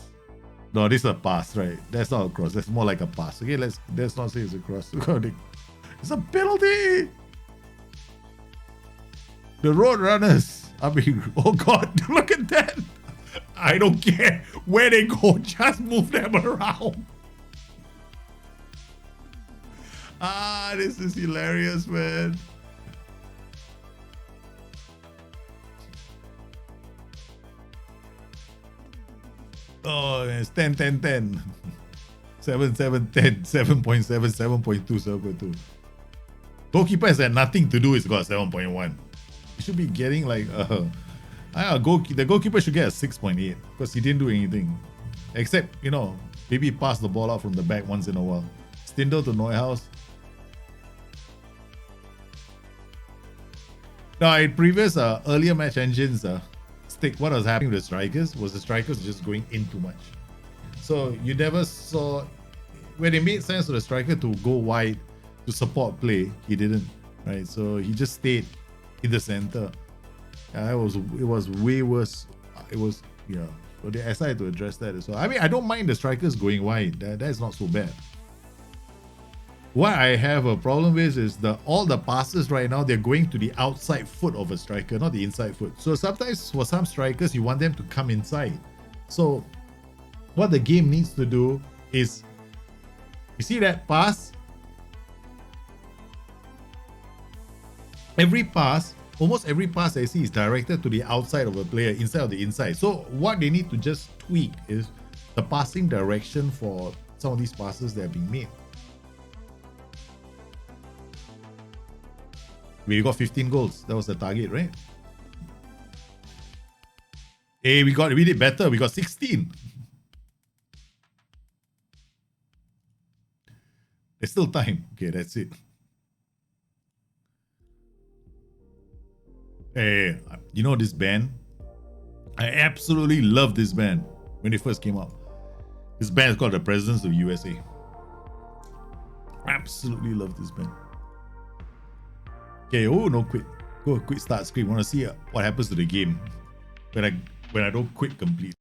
No, this is a pass, right? That's not a cross. That's more like a pass. Okay, let's not say it's a cross. It's a penalty. The Road Runners. I mean, oh God, look at that. I don't care where they go. Just move them around. Ah, this is hilarious, man. Oh, it's 10, 10, 10. 7, 7, 10, 7.7, 7.2, 7.2. Goalkeeper has had nothing to do. It's got 7.1. He should be getting like the goalkeeper should get a 6.8 because he didn't do anything. Except, you know, maybe pass the ball out from the back once in a while. Stindl to Neuhaus. Now, in previous earlier match engines, what was happening with the strikers was the strikers just going in too much. So you never saw when it made sense for the striker to go wide to support play, he didn't, right? So he just stayed in the center. It was way worse. It was, yeah. So they decided to address that as well. I mean, I don't mind the strikers going wide. That's not so bad. What I have a problem with is all the passes right now, they're going to the outside foot of a striker, not the inside foot. So sometimes for some strikers, you want them to come inside. So what the game needs to do is, you see that pass? Almost every pass I see is directed to the outside of a player instead of the inside. So what they need to just tweak is the passing direction for some of these passes that are being made. We got 15 goals. That was the target, right? Hey, we did better. We got 16. There's still time. Okay, that's it. Hey, you know this band? I absolutely love this band when it first came out. This band is called the Presidents of USA. Absolutely love this band. Okay, oh no, quit. Go quit start screen. Want to see what happens to the game when I don't quit complete.